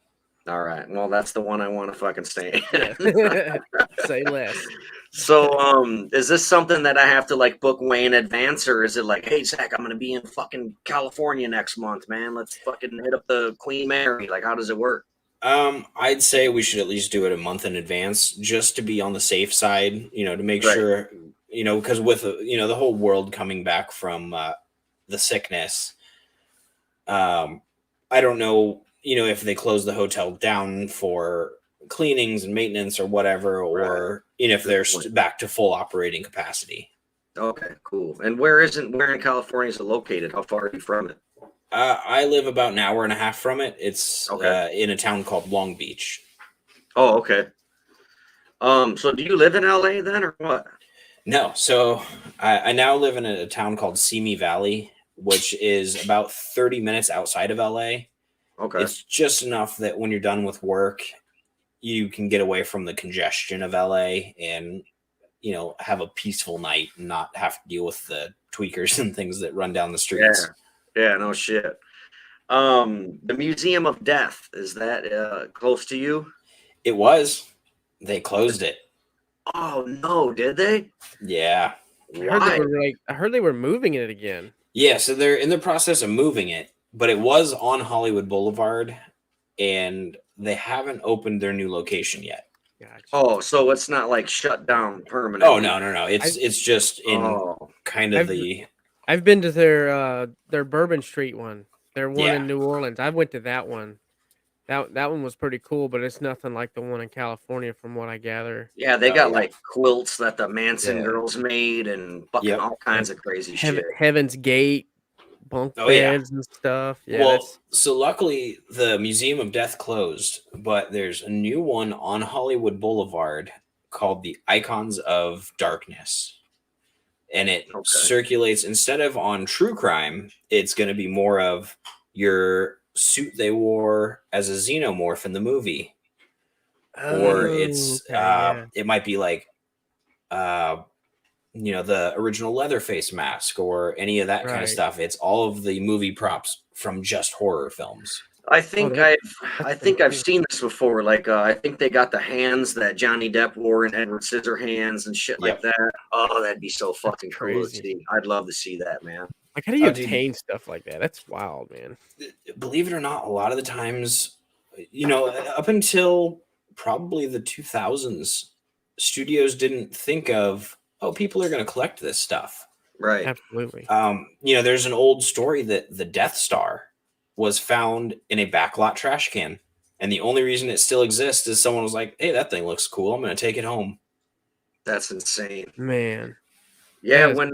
S1: All right. Well, that's the one I want to fucking stay in.
S2: Say less.
S1: So, is this something that I have to like book way in advance, or is it like, hey, Zach, I'm going to be in fucking California next month, man. Let's fucking hit up the Queen Mary. Like, how does it work?
S3: I'd say we should at least do it a month in advance just to be on the safe side, to make sure, because with, the whole world coming back from the sickness, I don't know, if they close the hotel down for cleanings and maintenance or whatever, or if they're back to full operating capacity.
S1: Okay, cool. And where in California is it located? How far are you from it?
S3: I live about an hour and a half from it. It's in a town called Long Beach.
S1: Oh, okay. So do you live in LA then, or what?
S3: No. So I now live in a town called Simi Valley, which is about 30 minutes outside of LA.
S1: Okay.
S3: It's just enough that when you're done with work, you can get away from the congestion of LA and, have a peaceful night and not have to deal with the tweakers and things that run down the streets.
S1: Yeah, no shit. The Museum of Death, is that close to you?
S3: It was. They closed it.
S1: Oh no, did they?
S3: Yeah.
S2: I heard they were moving it again.
S3: Yeah, so they're in the process of moving it, but it was on Hollywood Boulevard, and they haven't opened their new location yet.
S2: Gotcha.
S1: Oh, so it's not like shut down permanently.
S3: Oh no. It's just in kind of
S2: I've been to their Bourbon Street one. Their one
S3: Yeah.
S2: in New Orleans. I went to that one. That one was pretty cool, but it's nothing like the one in California, from what I gather.
S1: Yeah, they got like quilts that the Manson
S2: Yeah.
S1: girls made and fucking
S3: Yep.
S1: all kinds of crazy shit.
S2: Heaven's Gate, bunk
S3: Oh, yeah.
S2: beds and stuff. Yeah,
S3: Well, so luckily the Museum of Death closed, but there's a new one on Hollywood Boulevard called the Icons of Darkness. And it circulates, instead of on true crime, it's going to be more of your suit they wore as a xenomorph in the movie. Or it's it might be like you know, the original Leatherface mask or any of that kind of stuff. It's all of the movie props from just horror films.
S1: I think I've seen this before. Like I think they got the hands that Johnny Depp wore in Edward Scissorhands and shit like that. Oh, that'd be so fucking cool to see. I'd love to see that, man.
S2: Like, how do you obtain stuff like that? That's wild, man.
S3: Believe it or not, a lot of the times, you know, up until probably the 2000s, studios didn't think of, oh, people are going to collect this stuff.
S1: Right.
S2: Absolutely.
S3: You know, there's an old story that the Death Star was found in a backlot trash can. And the only reason it still exists is someone was like, hey, that thing looks cool. I'm going to take it home.
S1: That's insane.
S2: Man.
S1: Yeah, when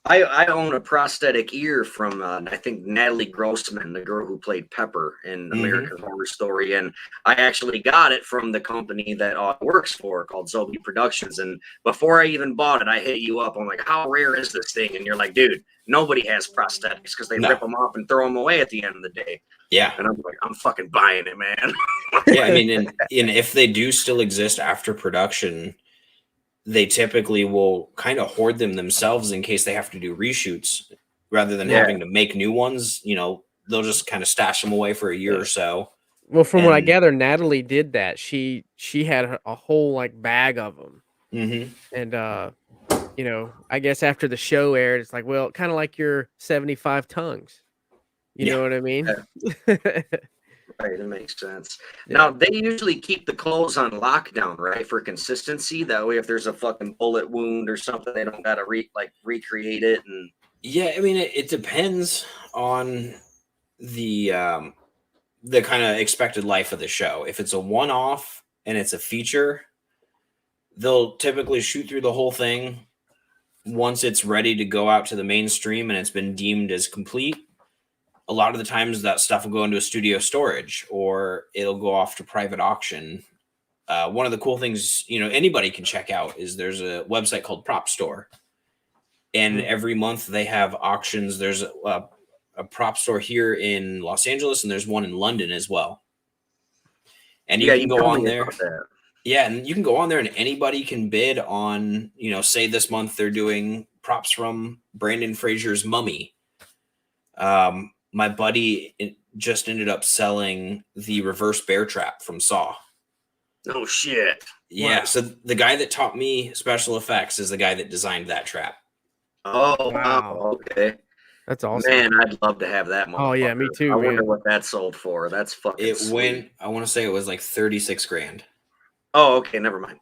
S1: I own a prosthetic ear from I think Natalie Grossman, the girl who played Pepper in American Horror Story, and I actually got it from the company that works for, called Zobi Productions. And before I even bought it, I hit you up. I'm like, how rare is this thing? And you're like, dude, nobody has prosthetics because they rip them off and throw them away at the end of the day.
S3: Yeah,
S1: and I'm like, I'm fucking buying it, man.
S3: Yeah, I mean, and if they do still exist after production, they typically will kind of hoard them themselves in case they have to do reshoots rather than having to make new ones. You know, they'll just kind of stash them away for a year or so.
S2: Well, from what I gather, Natalie did that. She had a whole like bag of them. And, you know, I guess after the show aired, it's like, well, kind of like your 75 tongues. You know what I mean?
S1: Right, it makes sense. Now, they usually keep the clothes on lockdown, right, for consistency. That way, if there's a fucking bullet wound or something, they don't gotta recreate it. And
S3: yeah, I mean, it depends on the kind of expected life of the show. If it's a one-off and it's a feature, they'll typically shoot through the whole thing. Once it's ready to go out to the mainstream and it's been deemed as complete, a lot of the times that stuff will go into a studio storage or it'll go off to private auction. One of the cool things, you know, anybody can check out is there's a website called Prop Store. And every month they have auctions. There's a prop store here in Los Angeles and there's one in London as well. And you can go on there. Yeah, and you can go on there and anybody can bid on, you know, say this month they're doing props from Brandon Fraser's Mummy. My buddy just ended up selling the reverse bear trap from Saw.
S1: Oh, shit.
S3: Yeah, so the guy that taught me special effects is the guy that designed that trap.
S1: Oh, wow. Okay.
S2: That's awesome.
S1: Man, I'd love to have that.
S2: Oh, yeah, me too,
S1: I wonder what that sold for. That's fucking
S3: It
S1: sweet.
S3: went, I want to say it was like 36 grand.
S1: Oh, okay, never mind.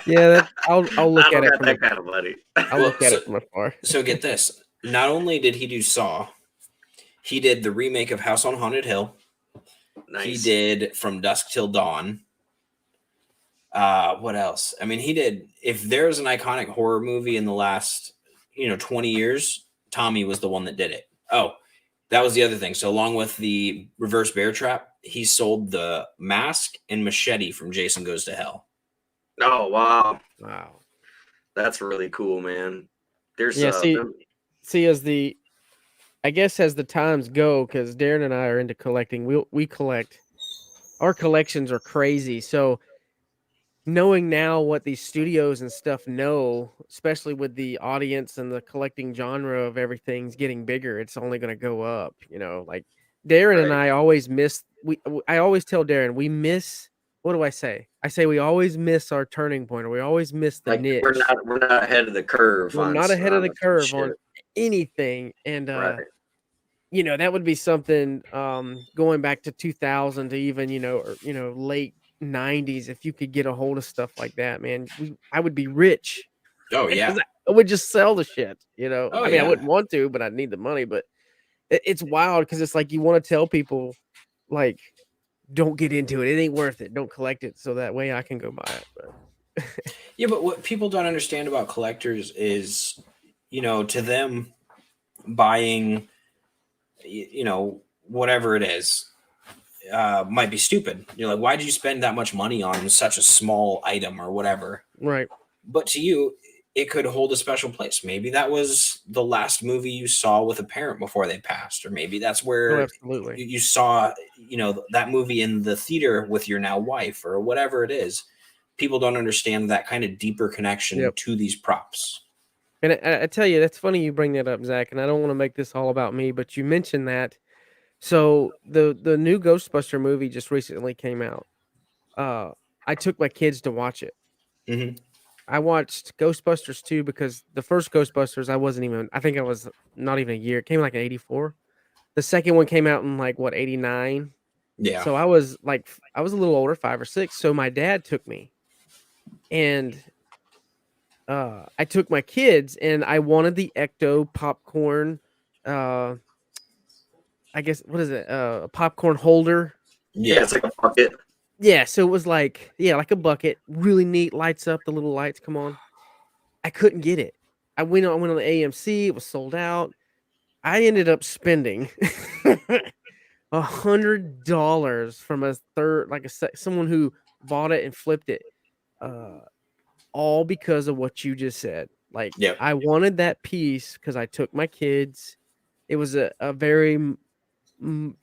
S2: Yeah, I'll look at it from
S1: that kind of money.
S2: I'll look at it from afar.
S3: So get this. Not only did he do Saw, he did the remake of House on Haunted Hill. Nice. He did From Dusk Till Dawn. What else? I mean, he did, if there's an iconic horror movie in the last, 20 years, Tommy was the one that did it. Oh, that was the other thing. So along with the reverse bear trap, he sold the mask and machete from Jason Goes to Hell.
S1: Oh, wow.
S2: Wow.
S1: That's really cool, man. There's
S2: I guess as the times go, because Darren and I are into collecting, we collect. Our collections are crazy. So knowing now what these studios and stuff know, especially with the audience and the collecting genre of everything's getting bigger, it's only going to go up. Like Darren and I always miss. I always tell Darren we miss. What do I say? I say we always miss our turning point, or we always miss the niche.
S1: We're not ahead of the curve.
S2: We're not ahead of the curve on anything. And
S1: Right.
S2: you know, that would be something going back to 2000 to even, late 90s. If you could get a hold of stuff like that, man, I would be rich
S3: Oh yeah.
S2: because I would just sell the shit,
S3: Oh
S2: I mean, I
S3: yeah.
S2: wouldn't want to, but I'd need the money. But it's wild because it's like you want to tell people, like, don't get into it. It ain't worth it. Don't collect it so that way I can go buy it. But
S3: Yeah, but what people don't understand about collectors is, to them, buying, whatever it is, might be stupid. You're like, why did you spend that much money on such a small item or whatever?
S2: right.
S3: But to you, it could hold a special place. Maybe that was the last movie you saw with a parent before they passed, or maybe that's
S2: Oh,
S3: where
S2: absolutely.
S3: you saw, that movie in the theater with your now wife, or whatever it is. People don't understand that kind of deeper connection
S2: Yep.
S3: to these props.
S2: And I tell you, that's funny you bring that up, Zach. And I don't want to make this all about me, but you mentioned that. So the new Ghostbuster movie just recently came out. I took my kids to watch it.
S3: Mm-hmm.
S2: I watched Ghostbusters 2 because the first Ghostbusters I think I was not even a year. It came like in 84. The second one came out in like what, 89.
S3: Yeah.
S2: So I was a little older, 5 or 6. So my dad took me, and I took my kids, and I wanted the Ecto popcorn. I guess, what is it? A popcorn holder.
S1: Yeah,
S3: Yeah.
S1: it's like a bucket.
S2: Yeah, so it was like, yeah, like a bucket, really neat, lights up, the little lights come on. I couldn't get it. I went on the AMC, it was sold out. I ended up spending $100 from a third, like someone who bought it and flipped it, uh, all because of what you just said. Like,
S3: Yep.
S2: I wanted that piece because I took my kids. It was a very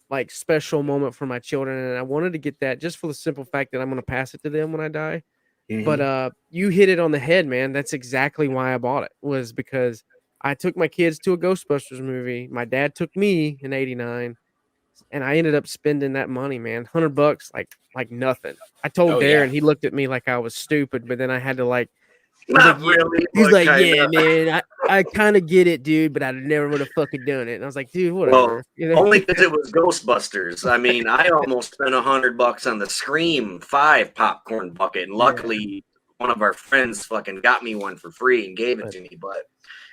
S2: like special moment for my children, and I wanted to get that just for the simple fact that I'm going to pass it to them when I die.
S3: Mm-hmm.
S2: But you hit it on the head, man. That's exactly why I bought it, was because I took my kids to a Ghostbusters movie. My dad took me in '89, and I ended up spending that money, man. $100, like nothing. I told
S3: Oh yeah.
S2: Darren, he looked at me like I was stupid, but then I had to I was like,
S1: Not
S2: yeah.
S1: really,
S2: He was
S1: but
S2: like,
S1: kind
S2: yeah,
S1: of.
S2: man, I kind of get it, dude, but I never would have fucking done it. And I was like, dude,
S1: Well,
S2: whatever.
S1: only because it was Ghostbusters. I mean, I almost spent $100 on the Scream 5 popcorn bucket, and
S2: Yeah.
S1: luckily, one of our friends fucking got me one for free and gave it
S2: But-
S1: to me.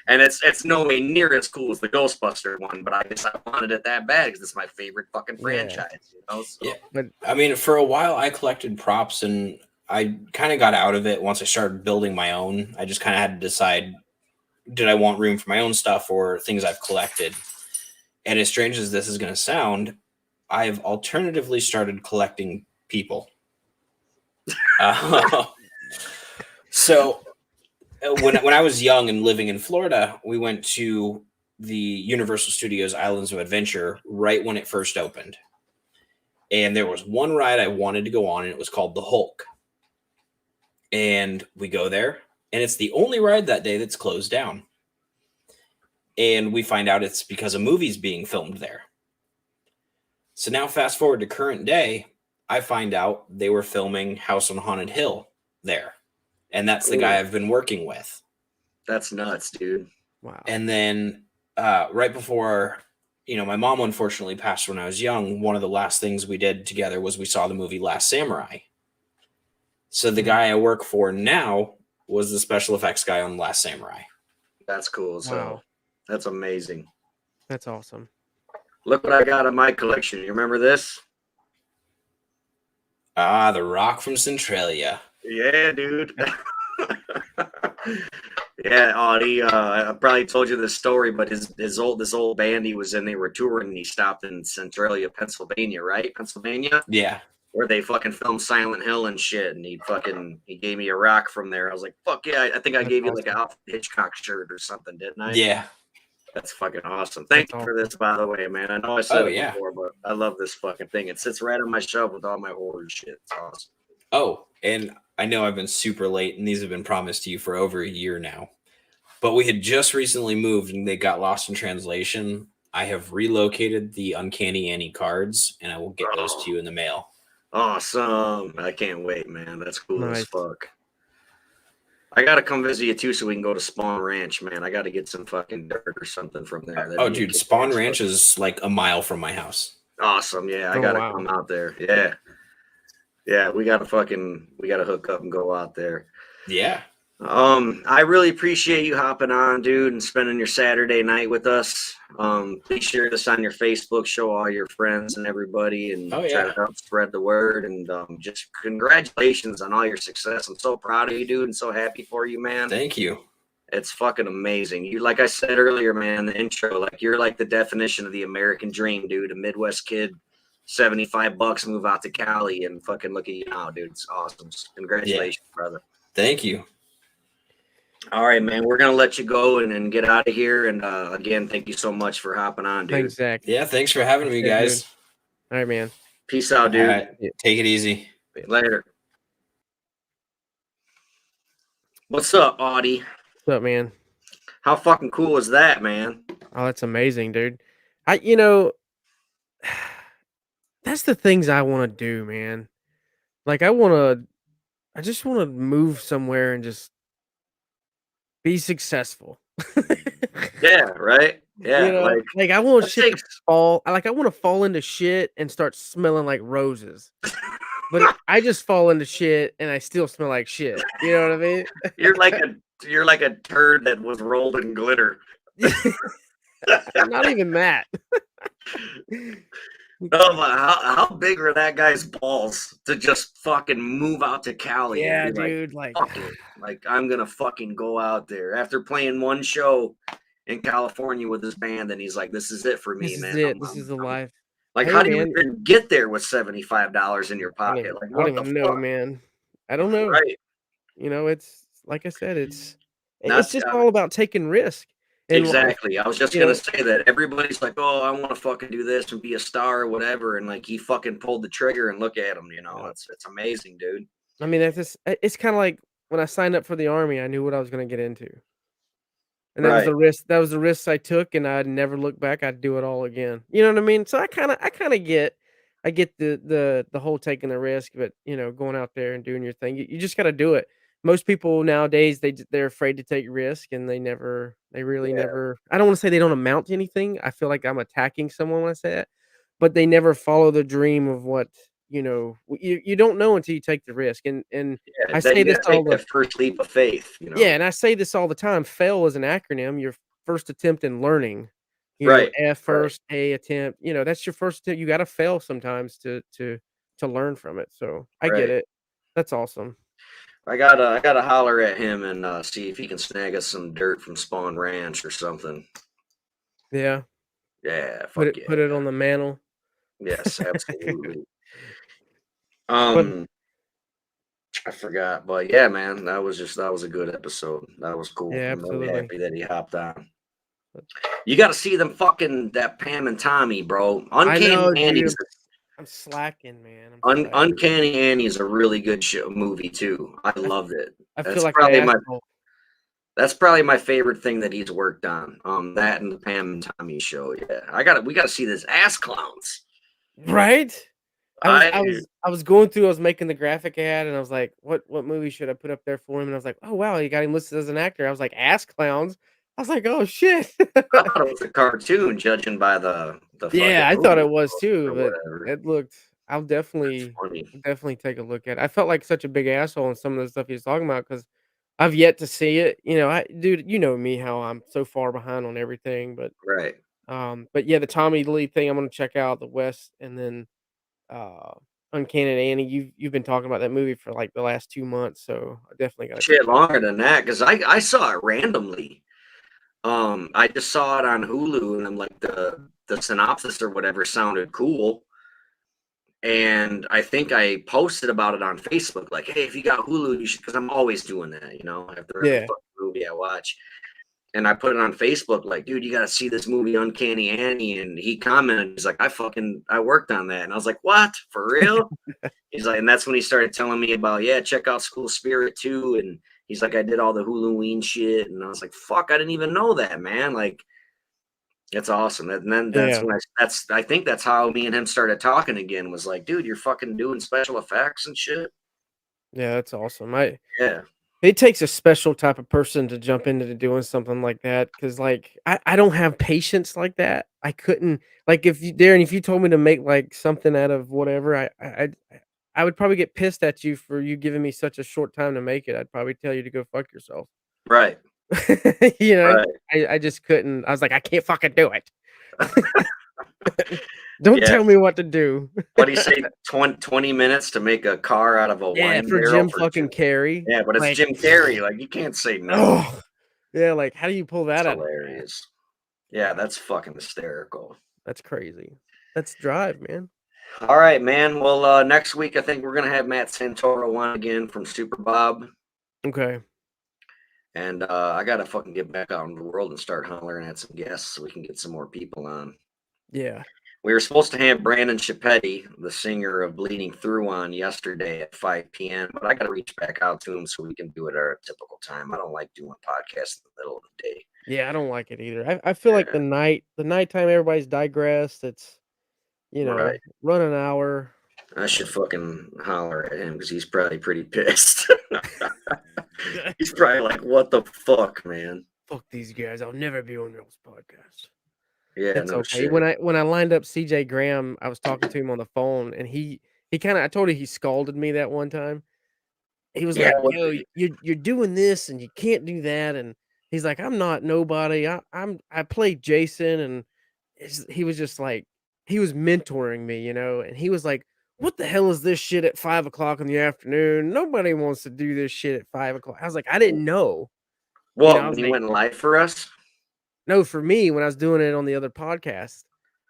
S1: And it's no way near as cool as the Ghostbuster one, but I guess I wanted it that bad because it's my favorite fucking
S2: Yeah.
S1: franchise. So.
S3: Yeah.
S2: But
S3: I mean, for a while, I collected props, and I kind of got out of it once I started building my own. I just kind of had to decide, did I want room for my own stuff or things I've collected? And as strange as this is going to sound, I've alternatively started collecting people. So when I was young and living in Florida, we went to the Universal Studios Islands of Adventure right when it first opened. And there was one ride I wanted to go on, and it was called the Hulk. And we go there, and it's the only ride that day that's closed down. And we find out it's because a movie's being filmed there. So now fast forward to current day, I find out they were filming House on Haunted Hill there. And that's the guy I've been working with.
S1: That's nuts, dude.
S2: wow.
S3: And then right before, my mom unfortunately passed when I was young, one of the last things we did together was we saw the movie Last Samurai. So the guy I work for now was the special effects guy on Last Samurai.
S1: That's cool. So
S2: Wow.
S1: that's amazing.
S2: That's awesome.
S1: Look what I got in my collection. You remember this?
S3: Ah, the Rock from Centralia.
S1: Yeah, dude. Yeah, Audie. I probably told you this story, but this old band he was in, they were touring, and he stopped in Centralia, Pennsylvania, right? Pennsylvania,
S3: Yeah.
S1: where they fucking filmed Silent Hill and shit. And he gave me a rock from there. I was like, fuck yeah! I think I
S2: That's
S1: gave you like
S2: awesome.
S1: an Alfred Hitchcock shirt or something, didn't I?
S3: Yeah.
S1: That's fucking awesome. Thank
S2: That's
S1: you for this, by the way, man. I know I said
S3: Oh,
S1: it
S3: yeah.
S1: before, but I love this fucking thing. It sits right on my shelf with all my horror shit. It's awesome.
S3: Oh, and I know I've been super late, and these have been promised to you for over a year now. But we had just recently moved, and they got lost in translation. I have relocated the Uncanny Annie cards, and I will get those to you in the mail.
S1: Awesome. I can't wait, man. That's cool as
S2: Nice.
S1: fuck. I gotta come visit you too, so we can go to Spawn Ranch, man. I gotta get some fucking dirt or something from there.
S3: Oh, dude, Spawn Ranch is like a mile from my house.
S1: Awesome, yeah. I gotta come out there. Yeah, yeah. We gotta hook up and go out there.
S3: Yeah.
S1: I really appreciate you hopping on, dude, and spending your Saturday night with us. Please share this on your Facebook, show all your friends and everybody, and try to help spread the word. And just congratulations on all your success. I'm so proud of you, dude, and so happy for you, man.
S3: Thank you.
S1: It's fucking amazing. You, like I said earlier, man, the intro, like you're like the definition of the American dream, dude. A Midwest kid, $75, move out to Cali, and fucking look at you now, dude. It's awesome. Congratulations, brother.
S3: Thank you.
S1: All right, man. We're gonna let you go and get out of here. And again, thank you so much for hopping on, dude.
S2: Thanks, Zach.
S3: Yeah, thanks for having me, guys.
S2: Dude. All right, man.
S1: Peace out, dude.
S3: Right. Take it easy.
S1: Later. What's up, Audie?
S2: What's up, man?
S1: How fucking cool is that, man?
S2: Oh, that's amazing, dude. That's the things I want to do, man. Like I just want to move somewhere and just be successful.
S1: Yeah, right. Yeah,
S2: like I want shit to fall. I want to fall into shit and start smelling like roses. But I just fall into shit and I still smell like shit. You know what I mean?
S1: You're like a turd that was rolled in glitter.
S2: Not even that.
S1: No, but how big are that guy's balls to just fucking move out to Cali?
S2: Yeah,
S1: and be
S2: dude.
S1: Like I'm gonna fucking go out there after playing one show in California with his band, and he's like, "This is it for me, man.
S2: This is the life."
S1: Like,
S2: hey,
S1: how do you even get there with $75 in your pocket?
S2: I don't even know, man. I don't know.
S1: Right.
S2: It's like I said, it's just all about taking risk.
S1: Exactly. I was just gonna say that everybody's like, "Oh, I want to fucking do this and be a star or whatever," and like he fucking pulled the trigger and look at him. It's amazing, dude.
S2: I mean, it's kind of like when I signed up for the Army, I knew what I was going to get into, and that was the risk. That was the risks I took, and I'd never look back. I'd do it all again. You know what I mean? So I kind of get, the whole taking the risk, but going out there and doing your thing, you just got to do it. Most people nowadays they're afraid to take risk, and they really never. I don't want to say they don't amount to anything. I feel like I'm attacking someone when I say that, but they never follow the dream of what you don't know until you take the risk. And I say this all the
S1: first leap of faith.
S2: Yeah, and I say this all the time. FAIL is an acronym. Your first attempt in learning. F first, A attempt. That's your first attempt. You got to fail sometimes to learn from it. So I get it. That's awesome.
S1: I gotta holler at him and see if he can snag us some dirt from Spawn Ranch or something.
S2: Yeah.
S1: Yeah.
S2: Put it on the mantle.
S1: Yes, absolutely. I forgot, but yeah, man, that was a good episode. That was cool.
S2: Yeah,
S1: I'm really
S2: absolutely.
S1: happy that he hopped on. You got to see them that Pam and Tommy, bro. Uncanny Annie's.
S2: I'm slacking, man.
S1: Uncanny Annie is a really good movie too. I loved it.
S2: I feel like
S1: that's probably my favorite thing that he's worked on. That and the Pam and Tommy show. Yeah, we got to see this Ass Clowns.
S2: Right. I was going through. I was making the graphic ad, and I was like, "What movie should I put up there for him?" And I was like, "Oh wow, you got him listed as an actor." I was like, "Ass Clowns." I was like, "Oh shit!"
S1: I thought it was a cartoon, judging by the.
S2: Yeah, I thought it was too, but it looked. I'll definitely take a look at it. I felt like such a big asshole in some of the stuff he was talking about because I've yet to see it. Dude, you know me, how I'm so far behind on everything. But
S1: right.
S2: But yeah, the Tommy Lee thing, I'm gonna check out the West, and then Uncanny Annie. You've been talking about that movie for like the last 2 months, so I definitely got
S1: shit longer than that because I saw it randomly. I just saw it on Hulu, and I'm like the synopsis or whatever sounded cool, and I think I posted about it on Facebook, like, hey, if you got Hulu, you should, because I'm always doing that, after every fucking movie I watch. And I put it on Facebook, like, dude, you got to see this movie, Uncanny Annie. And he commented, he's like, I worked on that. And I was like, what? For real? He's like, and that's when he started telling me about, check out School Spirit too. And he's like, I did all the Halloween shit. And I was like, fuck, I didn't even know that, man. Like, it's awesome. And then when I think that's how me and him started talking again, was like, dude, you're fucking doing special effects and shit.
S2: Yeah, that's awesome. It takes a special type of person to jump into doing something like that because, like, I don't have patience like that. I couldn't like if you Darren, if you told me to make like something out of whatever, I would probably get pissed at you for you giving me such a short time to make it. I'd probably tell you to go fuck yourself.
S1: Right.
S2: You know,
S1: Right.
S2: I just couldn't. I was like, I can't fucking do it. Don't tell me what to do.
S1: What do you say? 20 minutes to make a car out of a wine
S2: for
S1: barrel
S2: Jim fucking Carrey.
S1: Yeah, but it's
S2: like,
S1: Jim Carrey. Like you can't say no.
S2: Oh, yeah, like how do you pull that
S1: That's
S2: out?
S1: hilarious. Yeah, that's fucking hysterical.
S2: That's crazy. That's drive, man.
S1: All right, man. Well, next week I think we're gonna have Matt Santoro on again from Super Bob.
S2: Okay.
S1: And I gotta fucking get back out in the world and start hollering at some guests so we can get some more people on.
S2: Yeah.
S1: We were supposed to have Brandon Chiappetti, the singer of Bleeding Through, on yesterday at 5 p.m., but I got to reach back out to him so we can do it at our typical time. I don't like doing podcasts in the middle of the day.
S2: Yeah, I don't like it either. I feel like the nighttime, everybody's digressed. It's, run an hour.
S1: I should fucking holler at him because he's probably pretty pissed. He's probably like, what the fuck, man?
S2: Fuck these guys. I'll never be on y'all's podcast.
S1: Yeah,
S2: it's okay. Shit. When I lined up CJ Graham, I was talking to him on the phone, and he kind of, I told you he scalded me that one time. He was like, "Yo, you're doing this, and you can't do that." And he's like, "I'm not nobody. I played Jason," and he was just like, he was mentoring me, And he was like, "What the hell is this shit at 5 o'clock in the afternoon? Nobody wants to do this shit at 5 o'clock." I was like, "I didn't know."
S1: Well, he went live for us.
S2: No, for me, when I was doing it on the other podcast,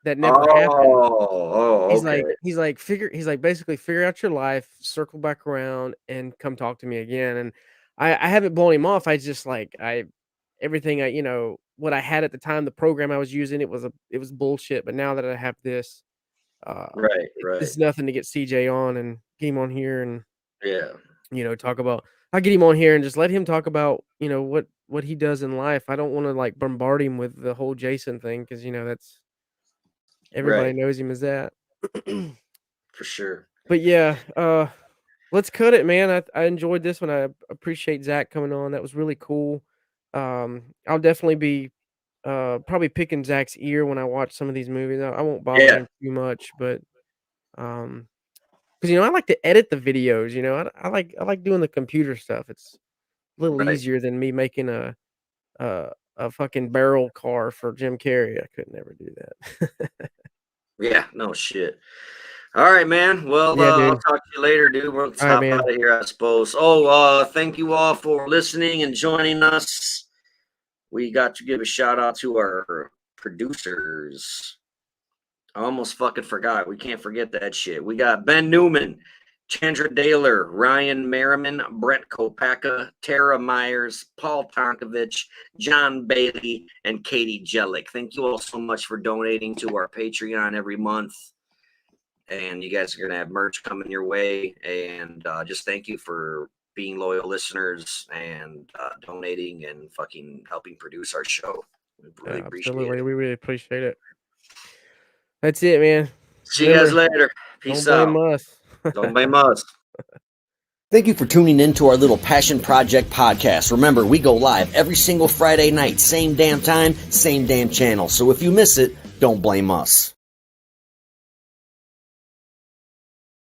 S2: that never happened.
S1: Okay.
S2: He's like, basically figure out your life, circle back around, and come talk to me again. And I haven't blown him off. I just everything what I had at the time, the program I was using, it was bullshit. But now that I have this,
S1: right.
S2: It's nothing to get CJ on and get him on here and talk about. I get him on here and just let him talk about what he does in life. I don't want to like bombard him with the whole Jason thing because that's everybody knows him as that.
S1: For sure.
S2: But yeah, let's cut it, man. I enjoyed this one. I appreciate Zack coming on. That was really cool. I'll definitely be probably picking Zack's ear when I watch some of these movies. I won't bother him too much, but because I like to edit the videos. I like doing the computer stuff. It's a little easier than me making a fucking barrel car for Jim Carrey. I could never do that.
S1: Yeah, no shit. All right, man. Well, I'll talk to you later, dude. We'll hop out of here, I suppose. Thank you all for listening and joining us. We got to give a shout out to our producers. I almost fucking forgot. We can't forget that shit. We got Ben Newman, Chandra Daler, Ryan Merriman, Brent Kopaka, Tara Myers, Paul Tonkovich, John Bailey, and Katie Jellick. Thank you all so much for donating to our Patreon every month. And you guys are going to have merch coming your way. And just thank you for being loyal listeners and donating and fucking helping produce our show. We really appreciate it.
S2: We really appreciate it. That's it, man.
S1: See you guys later. Peace out.
S2: Don't blame us.
S1: Don't blame us. Thank you for tuning in to our little Passion Project podcast. Remember, we go live every single Friday night, same damn time, same damn channel. So if you miss it, don't blame us.